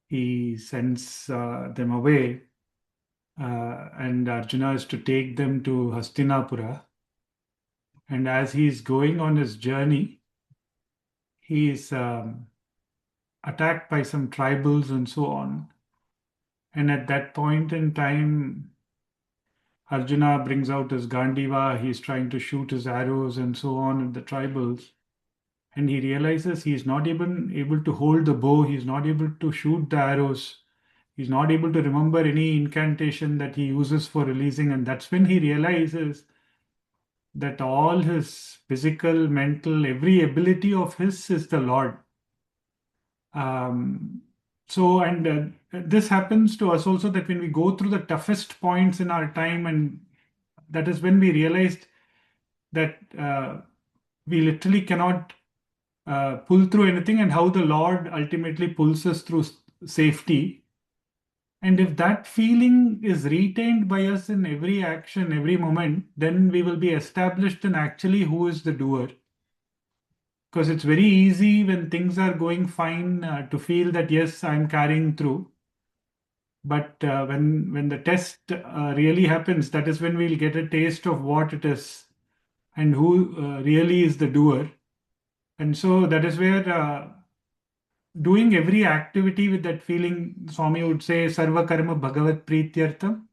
He sends them away, and Arjuna is to take them to Hastinapura. And as he is going on his journey, he is attacked by some tribals and so on. And at that point in time, Arjuna brings out his Gandiva, he's trying to shoot his arrows and so on at the tribals. And he realizes he's not even able to hold the bow, he's not able to shoot the arrows, he's not able to remember any incantation that he uses for releasing. And that's when he realizes that all his physical, mental, every ability of his is the Lord. This happens to us also, that when we go through the toughest points in our time, and that is when we realized that we literally cannot pull through anything, and how the Lord ultimately pulls us through safety. And if that feeling is retained by us in every action, every moment, then we will be established in actually who is the doer. Because it's very easy when things are going fine to feel that, yes, I'm carrying through. But when the test really happens, that is when we'll get a taste of what it is and who really is the doer. And so that is where doing every activity with that feeling, Swami would say, Sarva Karma Bhagavat Prityartham,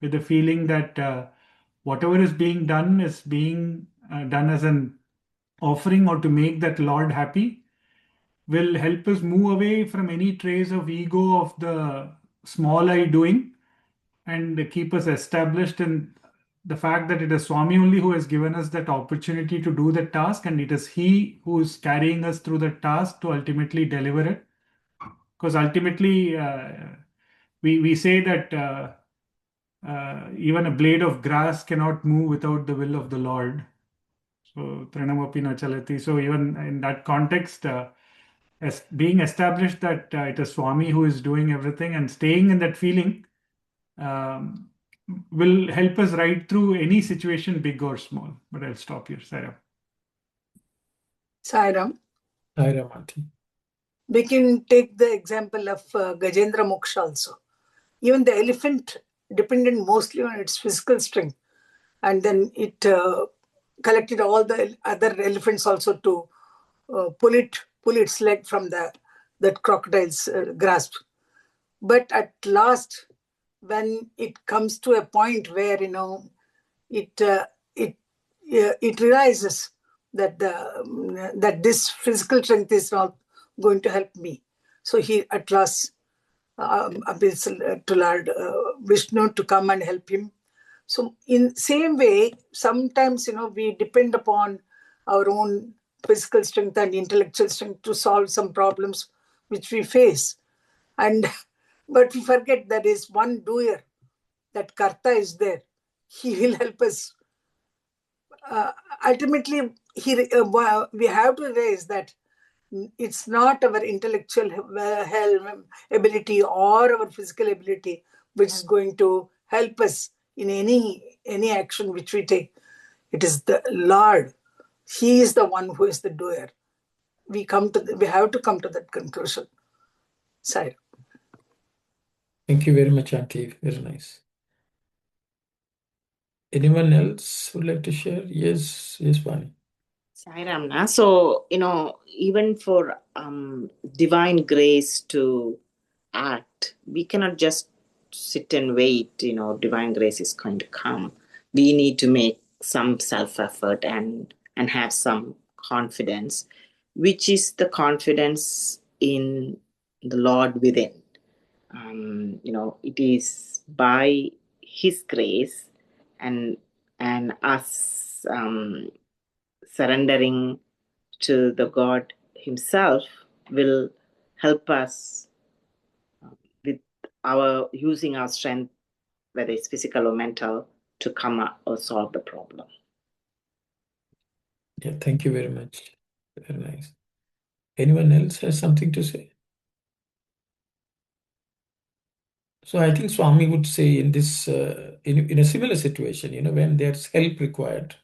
with the feeling that whatever is being done is being done as an offering or to make that Lord happy, will help us move away from any trace of ego of the small I doing, and keep us established in the fact that it is Swami only who has given us that opportunity to do the task, and it is he who is carrying us through the task to ultimately deliver it. Because ultimately, we say that even a blade of grass cannot move without the will of the Lord. So, Pranamapi na chalati. So, even in that context, as being established that it is Swami who is doing everything, and staying in that feeling um, will help us ride through any situation, big or small. But I'll stop here, Sai Ram. Sai Ram. Sai Ram, Auntie. We can take the example of Gajendra Moksha also. Even the elephant depended mostly on its physical strength, and then it collected all the other elephants also to pull its leg from that crocodile's grasp. But at last, when it comes to a point where it realizes that that this physical strength is not going to help me, so he at last appeals to Lord Vishnu to come and help him. So in same way, sometimes we depend upon our own physical strength and intellectual strength to solve some problems which we face, but we forget there is one doer, that Karta is there. He will help us. Ultimately, we have to realize that it's not our intellectual ability or our physical ability which is going to help us in any action which we take. It is the Lord. He is the one who is the doer. We have to come to that conclusion. Sai. Thank you very much, Auntie. Very nice. Anyone else would like to share? Yes, Vani. Sai Ram, na? So, even for divine grace to act, we cannot just sit and wait, divine grace is going to come. We need to make some self-effort and have some confidence, which is the confidence in the Lord within. It is by His grace and us surrendering to the God Himself will help us with using our strength, whether it's physical or mental, to come up or solve the problem. Yeah, thank you very much. Very nice. Anyone else has something to say? So I think Swami would say in this, in a similar situation, when there's help required,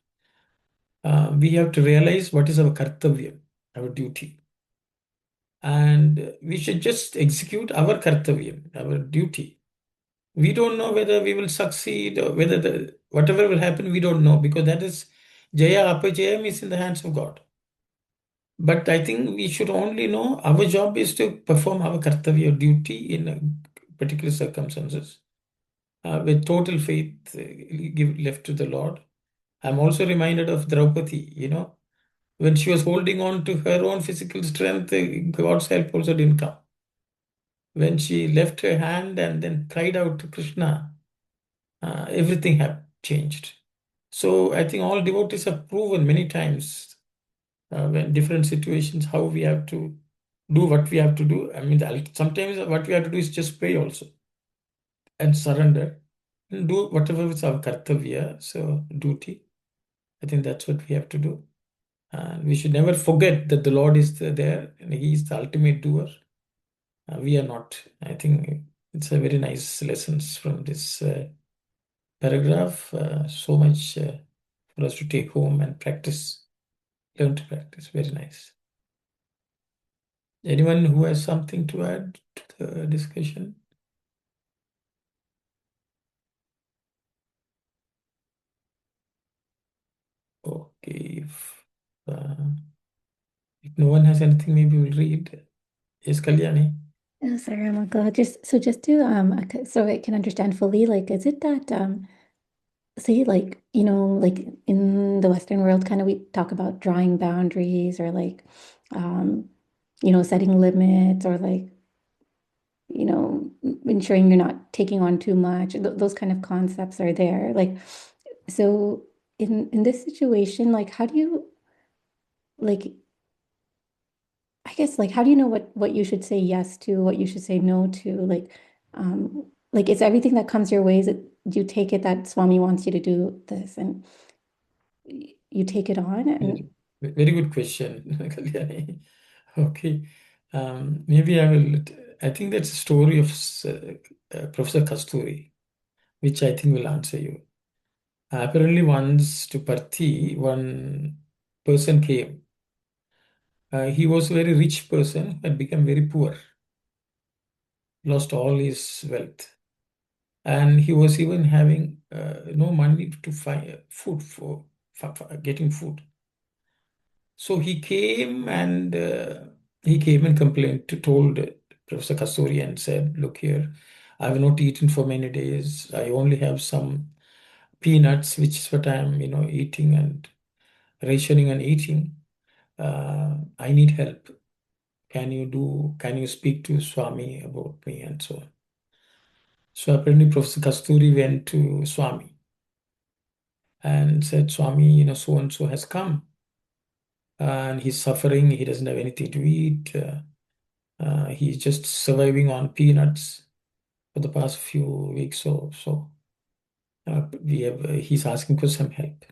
we have to realize what is our kartavya, our duty. And we should just execute our kartavya, our duty. We don't know whether we will succeed or whether whatever will happen, we don't know, because that is Jaya Apajayam is in the hands of God. But I think we should only know our job is to perform our kartavya duty in particular circumstances. With total faith left to the Lord. I'm also reminded of Draupadi, when she was holding on to her own physical strength, God's help also didn't come. When she left her hand and then cried out to Krishna, everything had changed. So I think all devotees have proven many times when different situations how we have to do what we have to do. I mean, sometimes what we have to do is just pray also and surrender and do whatever is our kartavya, so duty. I think that's what we have to do. And we should never forget that the Lord is there and He is the ultimate doer. We are not. I think it's a very nice lessons from this paragraph. So much for us to take home and practice, learn to practice. Very nice. Anyone who has something to add to the discussion? Okay. If no one has anything, maybe we'll read. Yes, Kalyani. Sorry, Ramaka. Just to so I can understand fully, like, is it that say, like, like in the Western world, kind of we talk about drawing boundaries or like setting limits or like ensuring you're not taking on too much. Those kind of concepts are there. Like, so in this situation, like, how do you like? I guess, like, how do you know what you should say yes to, what you should say no to? Like it's everything that comes your way. Is it, do you take it that Swami wants you to do this and you take it on? And Very good question, Kalyani. Okay. Maybe I think that's a story of Professor Kasturi, which I think will answer you. Apparently, once to Parthi, one person came. He was a very rich person, had become very poor, lost all his wealth. And he was even having no money to find food for getting food. So he came and told Professor Kasturi and said, "Look here, I have not eaten for many days. I only have some peanuts, which is what I'm, eating and rationing and eating. I need help. Can you speak to Swami about me?" and so on. So apparently Professor Kasturi went to Swami and said, "Swami, so and so has come and he's suffering. He doesn't have anything to eat. He's just surviving on peanuts for the past few weeks or so. He's asking for some help."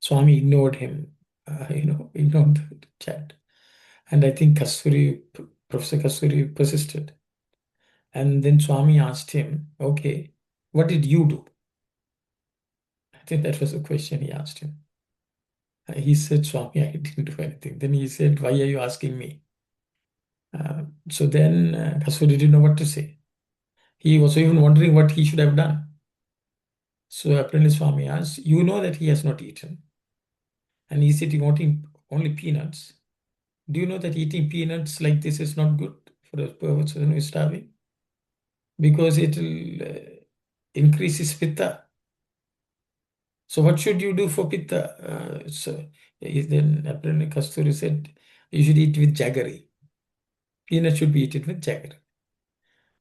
Swami ignored him, ignored the chat. And I think Professor Kasturi persisted. And then Swami asked him, "Okay, what did you do?" I think that was the question he asked him. He said, "Swami, I didn't do anything." Then he said, "Why are you asking me?" So then Kasturi didn't know what to say. He was even wondering what he should have done. So apparently Swami asked, "You know that he has not eaten and he's eating only peanuts. Do you know that eating peanuts like this is not good for a person who is starving? Because it will increase his pitta. So what should you do for pitta?" Then apparently Kasturi said, "You should eat with jaggery. Peanut should be eaten with jaggery."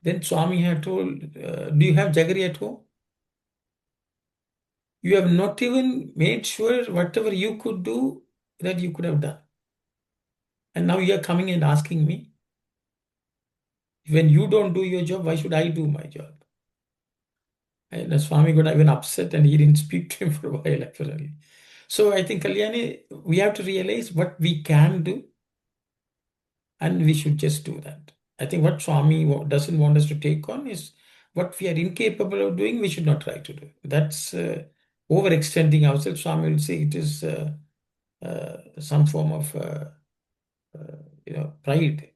Then Swami had told, "Do you have jaggery at home? You have not even made sure whatever you could do that you could have done. And now you are coming and asking me. When you don't do your job, why should I do my job?" And the Swami got even upset and he didn't speak to him for a while, apparently. So I think, Kalyani, we have to realize what we can do and we should just do that. I think what Swami doesn't want us to take on is what we are incapable of doing, we should not try to do. That's overextending ourselves. Swami will say it is some form of pride,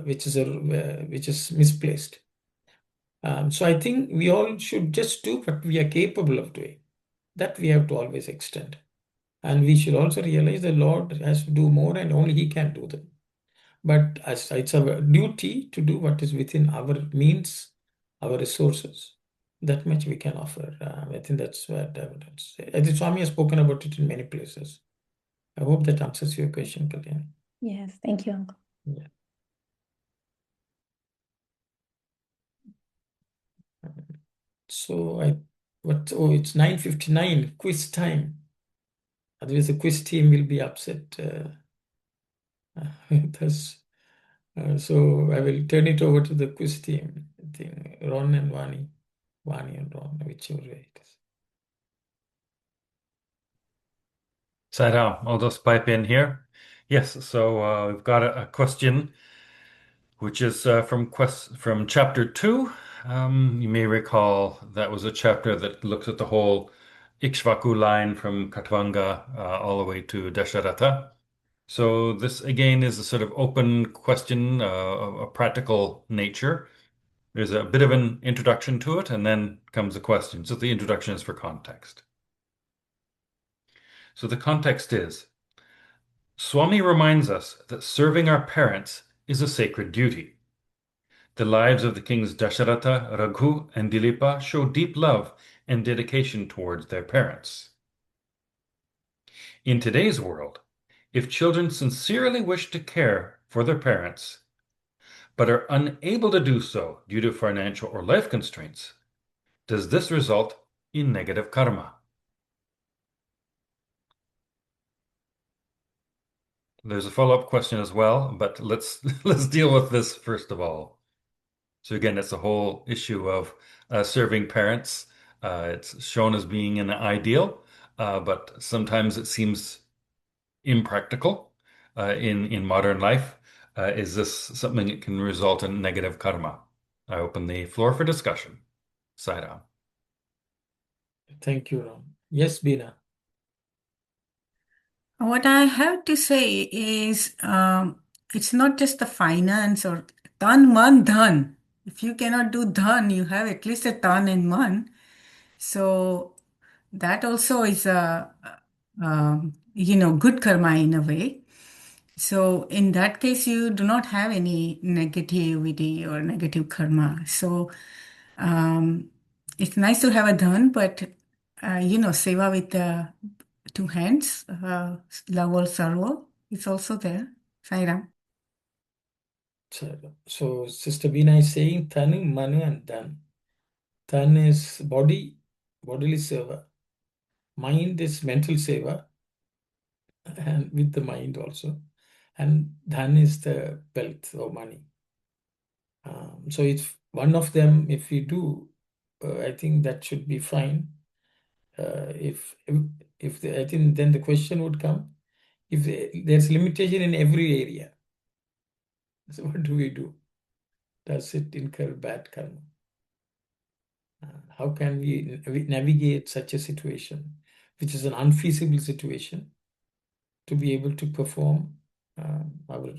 which is misplaced. So I think we all should just do what we are capable of doing. That we have to always extend. And we should also realize the Lord has to do more and only He can do them. But it's our duty to do what is within our means, our resources. That much we can offer. I think that's what I would say. I think Swami has spoken about it in many places. I hope that answers your question, Kalyani. Yes, thank you, Uncle. Yeah. So it's 9:59, quiz time. Otherwise the quiz team will be upset with us. So I will turn it over to the quiz team. I think Ron and Vani and Ron, whichever way it is. Sai Ram, I'll just pipe in here. Yes, so we've got a question which is from chapter 2. You may recall that was a chapter that looks at the whole Ikshvaku line from Katvanga all the way to Dasharatha. So this again is a sort of open question of a practical nature. There's a bit of an introduction to it, and then comes the question. So the introduction is for context. So the context is, Swami reminds us that serving our parents is a sacred duty. The lives of the kings Dasharatha, Raghu, and Dilipa show deep love and dedication towards their parents. In today's world, if children sincerely wish to care for their parents, but are unable to do so due to financial or life constraints, does this result in negative karma? There's a follow-up question as well, but let's deal with this first of all. So again, it's the whole issue of serving parents. It's shown as being an ideal, but sometimes it seems impractical in modern life. Is this something that can result in negative karma? I open the floor for discussion. Sai Ram. Thank you, Ram. Yes, Bina. What I have to say is, it's not just the finance or tan man dhan. If you cannot do dhan, you have at least a tan and man. So that also is a, good karma in a way. So in that case, you do not have any negativity or negative karma. So it's nice to have a dhan, but seva with the two hands, love or sorrow, is also there. Sai Ram. So Sister Bina is saying Tanu, Manu, and Dhan. Tan is body, bodily seva. Mind is mental seva, and with the mind also. And Dhan is the wealth or money. So it's one of them. If we do, I think that should be fine. I think then the question would come: if there's limitation in every area, so what do we do? Does it incur bad karma? How can we navigate such a situation, which is an unfeasible situation, to be able to perform our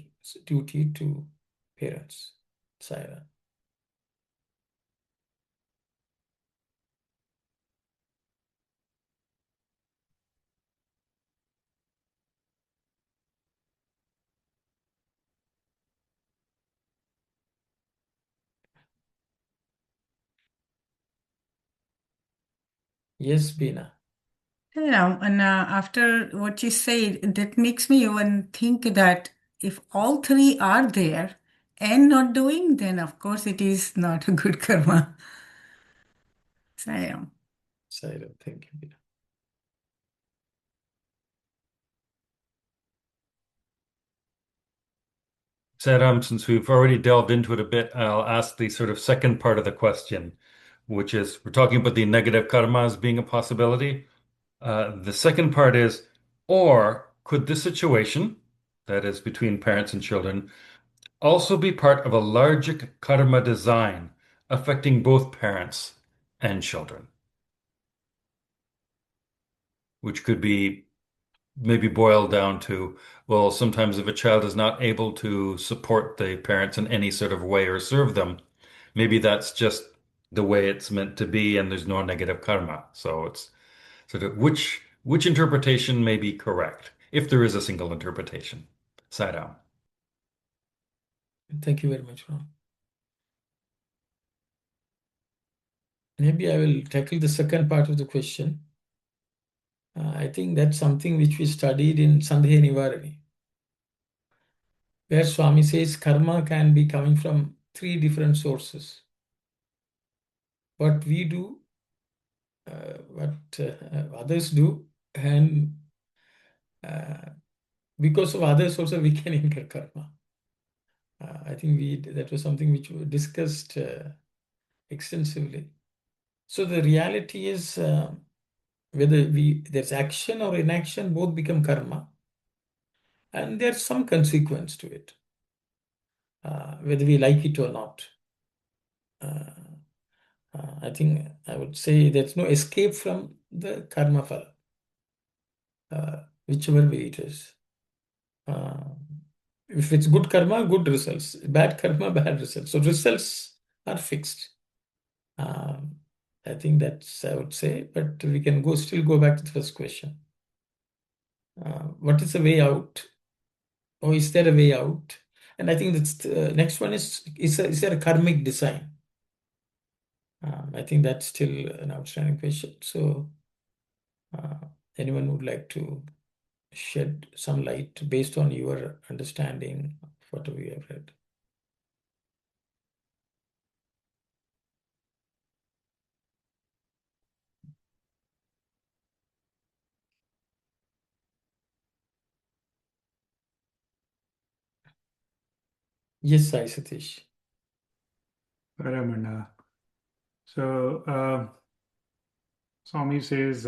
duty to parents? Sai Ram. Yes, Bina. Yeah, and after what you said, that makes me even think that if all three are there and not doing, then of course it is not a good karma. Sai Ram. Sai Ram. Thank you, Bina. Sai Ram, since we've already delved into it a bit, I'll ask the sort of second part of the question, which is we're talking about the negative karma as being a possibility. The second part is, or could this situation, that is between parents and children, also be part of a larger karma design affecting both parents and children? Which could be maybe boiled down to, well, sometimes if a child is not able to support the parents in any sort of way or serve them, maybe that's just the way it's meant to be and there's no negative karma. So it's sort of which interpretation may be correct, if there is a single interpretation. Sai Ram. Thank you very much, Ram. Maybe I will tackle the second part of the question. I think that's something which we studied in Sandhya Nivarani, where Swami says karma can be coming from three different sources. What we do, what others do, and because of others also we can incur karma. I think that was something which we discussed extensively. So the reality is whether there's action or inaction, both become karma, and there's some consequence to it, whether we like it or not. I think I would say there's no escape from the karma phala, whichever way it is. If it's good karma, good results. Bad karma, bad results. So results are fixed. I think that's, I would say, but we can still go back to the first question. What is the way out? Or is there a way out? And I think that's the next one is there a karmic design? I think that's still an outstanding question. So anyone would like to shed some light based on your understanding of what we have read? Yes, Sai Satish. Ramana. So, Swami says,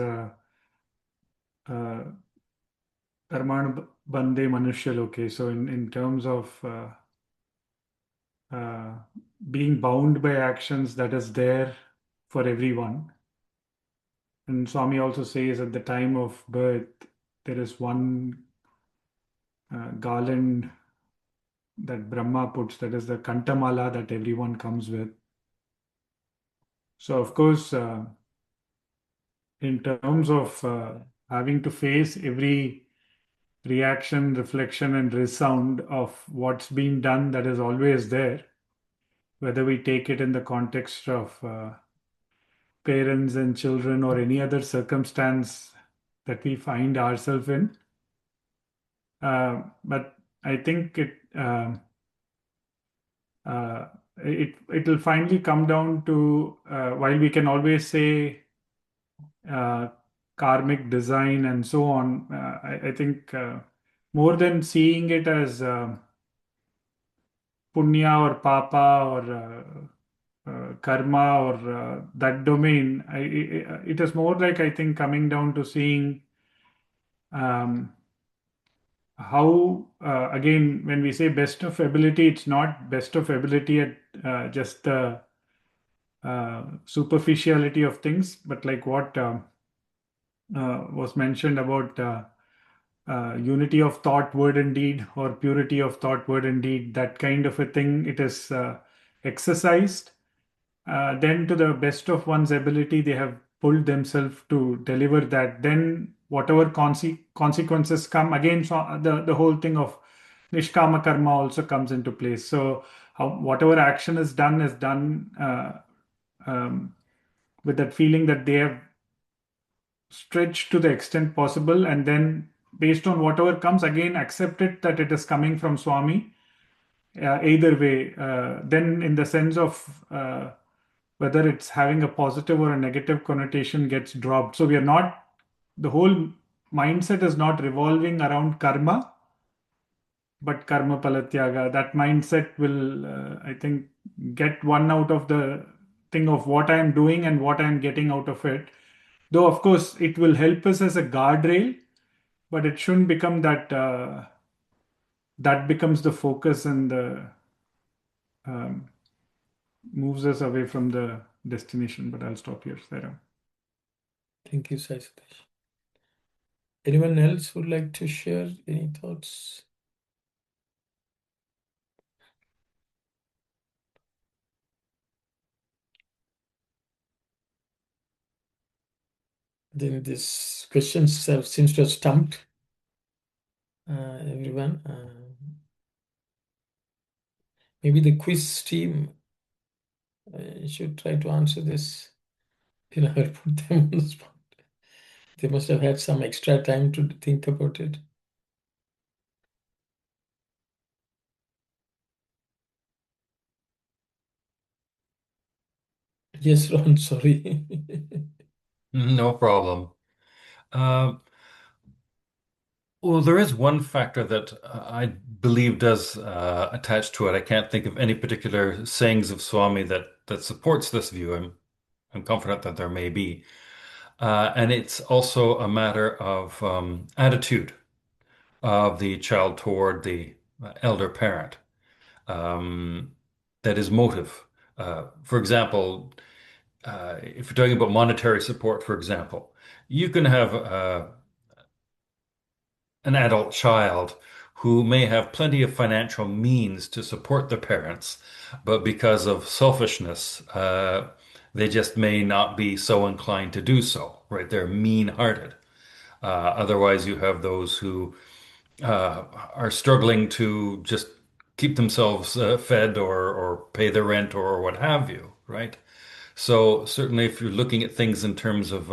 Karman Bande Manushya Loke. So in terms of being bound by actions that is there for everyone. And Swami also says at the time of birth, there is one garland that Brahma puts, that is the Kantamala that everyone comes with. So, of course, in terms of having to face every reaction, reflection, and resound of what's been done, that is always there, whether we take it in the context of parents and children or any other circumstance that we find ourselves in. But I think it will finally come down to, while we can always say karmic design and so on, I think more than seeing it as punya or papa or karma or that domain, it is more like, I think, coming down to seeing how, again, when we say best of ability, it's not best of ability at just the superficiality of things, but like what was mentioned about unity of thought, word, and deed, or purity of thought, word, and deed, that kind of a thing. It is exercised. Then, to the best of one's ability, they have pulled themselves to deliver that. Then, whatever consequences come, again, so the whole thing of nishkama karma also comes into place. So, whatever action is done with that feeling that they have stretched to the extent possible, and then based on whatever comes, again accept it that it is coming from Swami. Either way, then in the sense of whether it's having a positive or a negative connotation gets dropped. So we are not, the whole mindset is not revolving around karma, but karma palatyaga. That mindset will, I think, get one out of the thing of what I am doing and what I am getting out of it. Though, of course, it will help us as a guardrail, but it shouldn't become that that becomes the focus and the moves us away from the destination. But I'll stop here, Sai Ram. Thank you, Sai Satish. Anyone else would like to share any thoughts? Then this question seems to have stumped everyone. Maybe the quiz team should try to answer this. I'll put them on the spot. They must have had some extra time to think about it. Yes, Ron, sorry. No problem. Well, there is one factor that I believe does attach to it. I can't think of any particular sayings of Swami that supports this view. I'm confident that there may be. And it's also a matter of attitude of the child toward the elder parent. That is motive. For example, if you're talking about monetary support, for example, you can have an adult child who may have plenty of financial means to support their parents, but because of selfishness, they just may not be so inclined to do so, right? They're mean-hearted. Otherwise, you have those who are struggling to just keep themselves fed or pay their rent or what have you, right? So certainly, if you're looking at things in terms of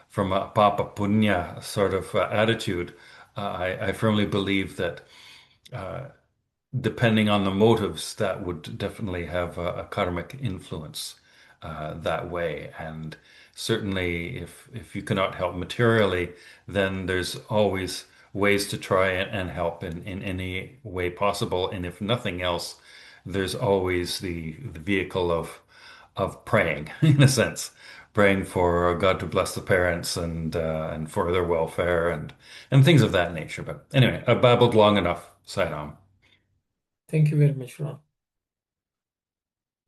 from a papa punya sort of attitude, I firmly believe that depending on the motives, that would definitely have a karmic influence that way. And certainly, if you cannot help materially, then there's always ways to try and help in any way possible. And if nothing else, there's always the vehicle of praying, in a sense, praying for God to bless the parents and for their welfare and things of that nature. But anyway, I babbled long enough. Sai Ram. Thank you very much, Ron.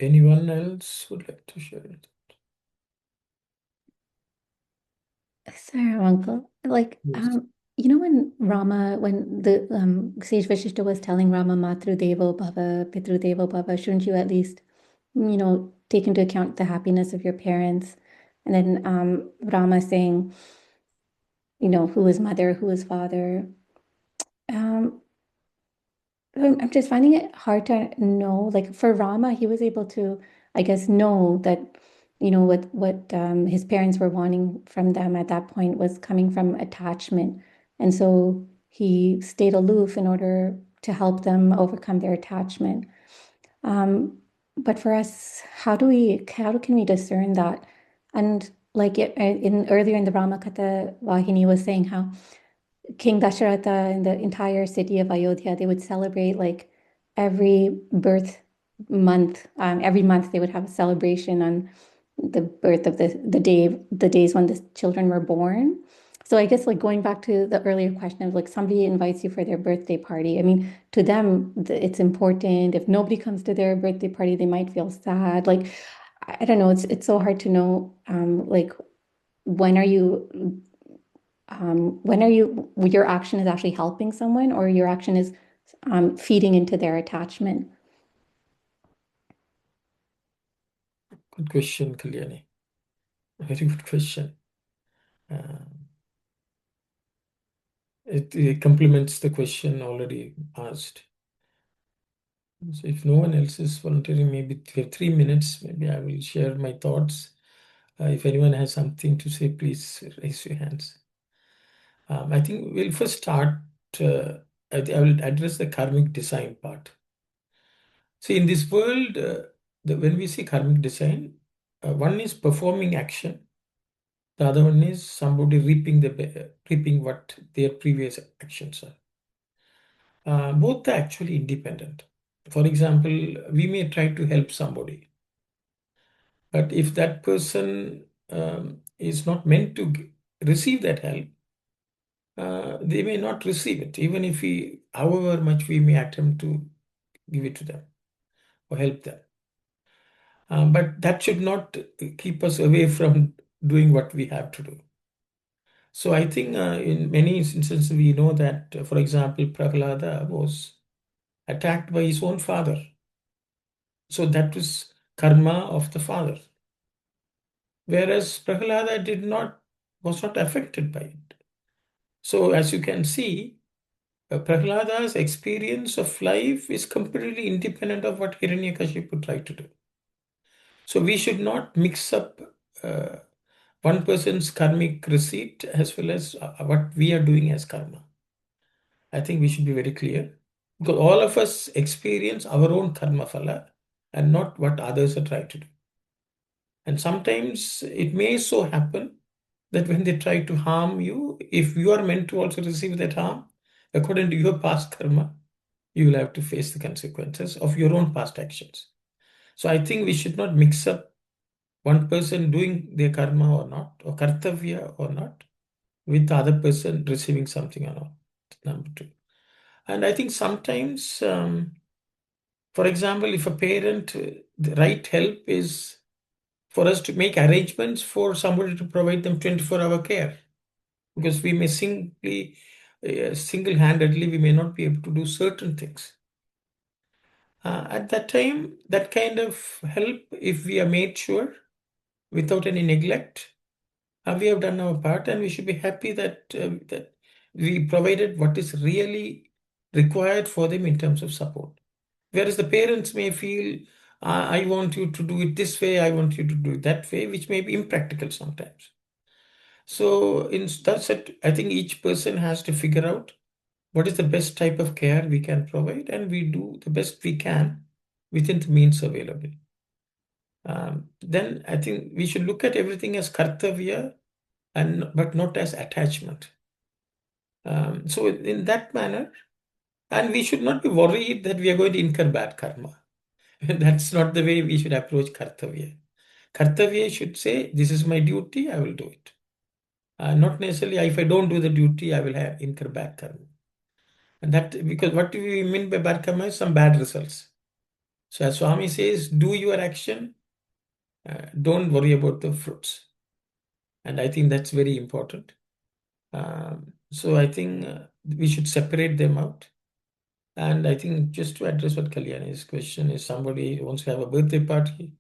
Anyone else would like to share it? Sorry, Uncle. Like, Yes. when the sage Vashishta was telling Rama, Matru Devo Bhava, Pitru Devo Bhava, shouldn't you at least, take into account the happiness of your parents? And then Rama saying, who is mother, who is father? Um, I'm just finding it hard to know. Like for Rama, he was able to, I guess, know that, what his parents were wanting from them at that point was coming from attachment. And so he stayed aloof in order to help them overcome their attachment. But for us, how can we discern that? And like earlier in the Ramakatha Vahini was saying how King Dasharatha and the entire city of Ayodhya, they would celebrate like every birth month. Every month they would have a celebration on the birth of the days when the children were born. So I guess like going back to the earlier question of like somebody invites you for their birthday party. I mean, to them, it's important. If nobody comes to their birthday party, they might feel sad. Like, I don't know. It's so hard to know. Like, when are you your action is actually helping someone or your action is feeding into their attachment? Good question, Kalyani. Very good question. It complements the question already asked. So if no one else is volunteering, maybe we have 3 minutes, maybe I will share my thoughts. If anyone has something to say, please raise your hands. I think we'll first start, I will address the karmic design part. See, in this world, when we see karmic design, one is performing action, the other one is somebody reaping what their previous actions are. Both are actually independent. For example, we may try to help somebody, but if that person is not meant to receive that help, they may not receive it, even if however much we may attempt to give it to them or help them. But that should not keep us away from doing what we have to do. So I think in many instances we know that, for example, Prahlada was attacked by his own father. So that was karma of the father. Whereas Prahlada was not affected by it. So as you can see, Prahlada's experience of life is completely independent of what Hiranyakashipu tried to do. So we should not mix up one person's karmic receipt as well as what we are doing as karma. I think we should be very clear, because all of us experience our own karma phala and not what others are trying to do. And sometimes it may so happen that when they try to harm you, if you are meant to also receive that harm, according to your past karma, you will have to face the consequences of your own past actions. So I think we should not mix up one person doing their karma or not, or kartavya or not, with the other person receiving something or not. Number two. And I think sometimes, for example, if a parent, the right help is for us to make arrangements for somebody to provide them 24-hour care, because we may single-handedly, we may not be able to do certain things. At that time, that kind of help, if we are made sure without any neglect, we have done our part, and we should be happy that we provided what is really required for them in terms of support. Whereas the parents may feel, I want you to do it this way, I want you to do it that way, which may be impractical sometimes. So I think each person has to figure out what is the best type of care we can provide, and we do the best we can within the means available. Then I think we should look at everything as kartavya, but not as attachment. So in that manner, and we should not be worried that we are going to incur bad karma. That's not the way we should approach kartavya. Kartavya should say, this is my duty, I will do it. Not necessarily, if I don't do the duty, I will incur bad karma. And that, because what do we mean by bad karma is some bad results. So as Swami says, do your action, don't worry about the fruits. And I think that's very important. So I think we should separate them out. And I think just to address what Kalyani's question is, somebody wants to have a birthday party,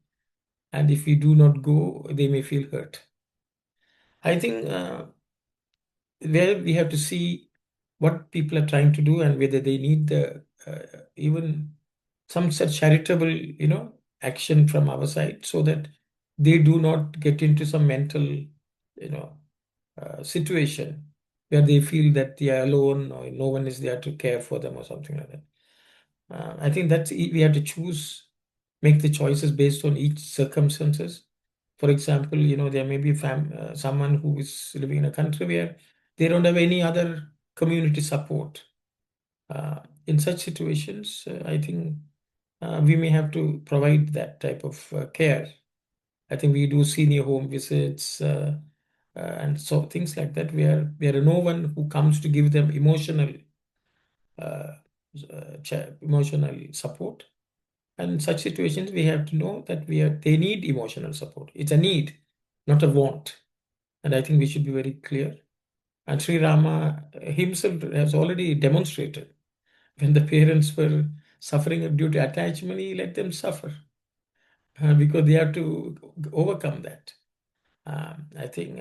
and if you do not go, they may feel hurt. I think where we have to see what people are trying to do and whether they need the even some such charitable, action from our side, so that they do not get into some mental, situation where they feel that they are alone or no one is there to care for them or something like that. I think that we have to choose, make the choices based on each circumstances. For example, there may be someone who is living in a country where they don't have any other community support. In such situations, I think we may have to provide that type of care. I think we do senior home visits and so things like that, where there are no one who comes to give them emotional support. And in such situations, we have to know that they need emotional support. It's a need, not a want. And I think we should be very clear. And Sri Rama himself has already demonstrated when the parents were suffering due to attachment, he let them suffer because they have to overcome that. I think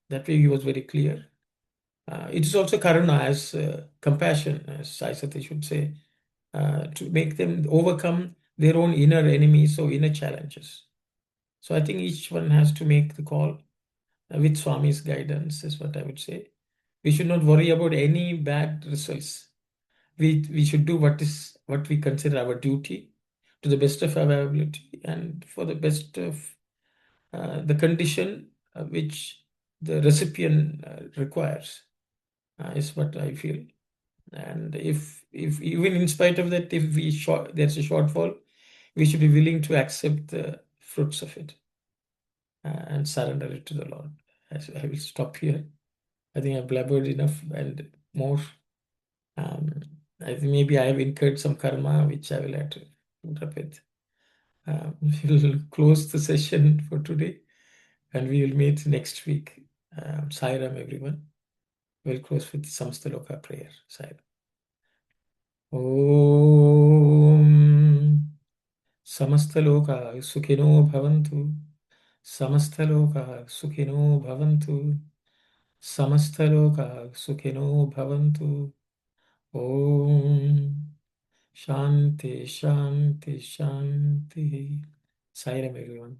that way he was very clear. It is also karuna, as compassion, as Sai Satya should say, to make them overcome their own inner enemies or inner challenges. So I think each one has to make the call with Swami's guidance, is what I would say. We should not worry about any bad results. We should do what we consider our duty to the best of our ability and for the best of the condition which the recipient requires, is what I feel. And if even in spite of that, if there's a shortfall, we should be willing to accept the fruits of it and surrender it to the Lord. I will stop here. I think I've blabbered enough and more. I think maybe I have incurred some karma, which I will have to put up with. We will close the session for today, and we will meet next week. Sai Ram, everyone. We'll close with Samstaloka prayer. Sai Ram. Om Samastaloka Sukhino Bhavantu. Samastaloka Sukhino Bhavantu. Samastaloka Sukhino Bhavantu. Om Shanti, Shanti, Shanti. Sai Ram, everyone.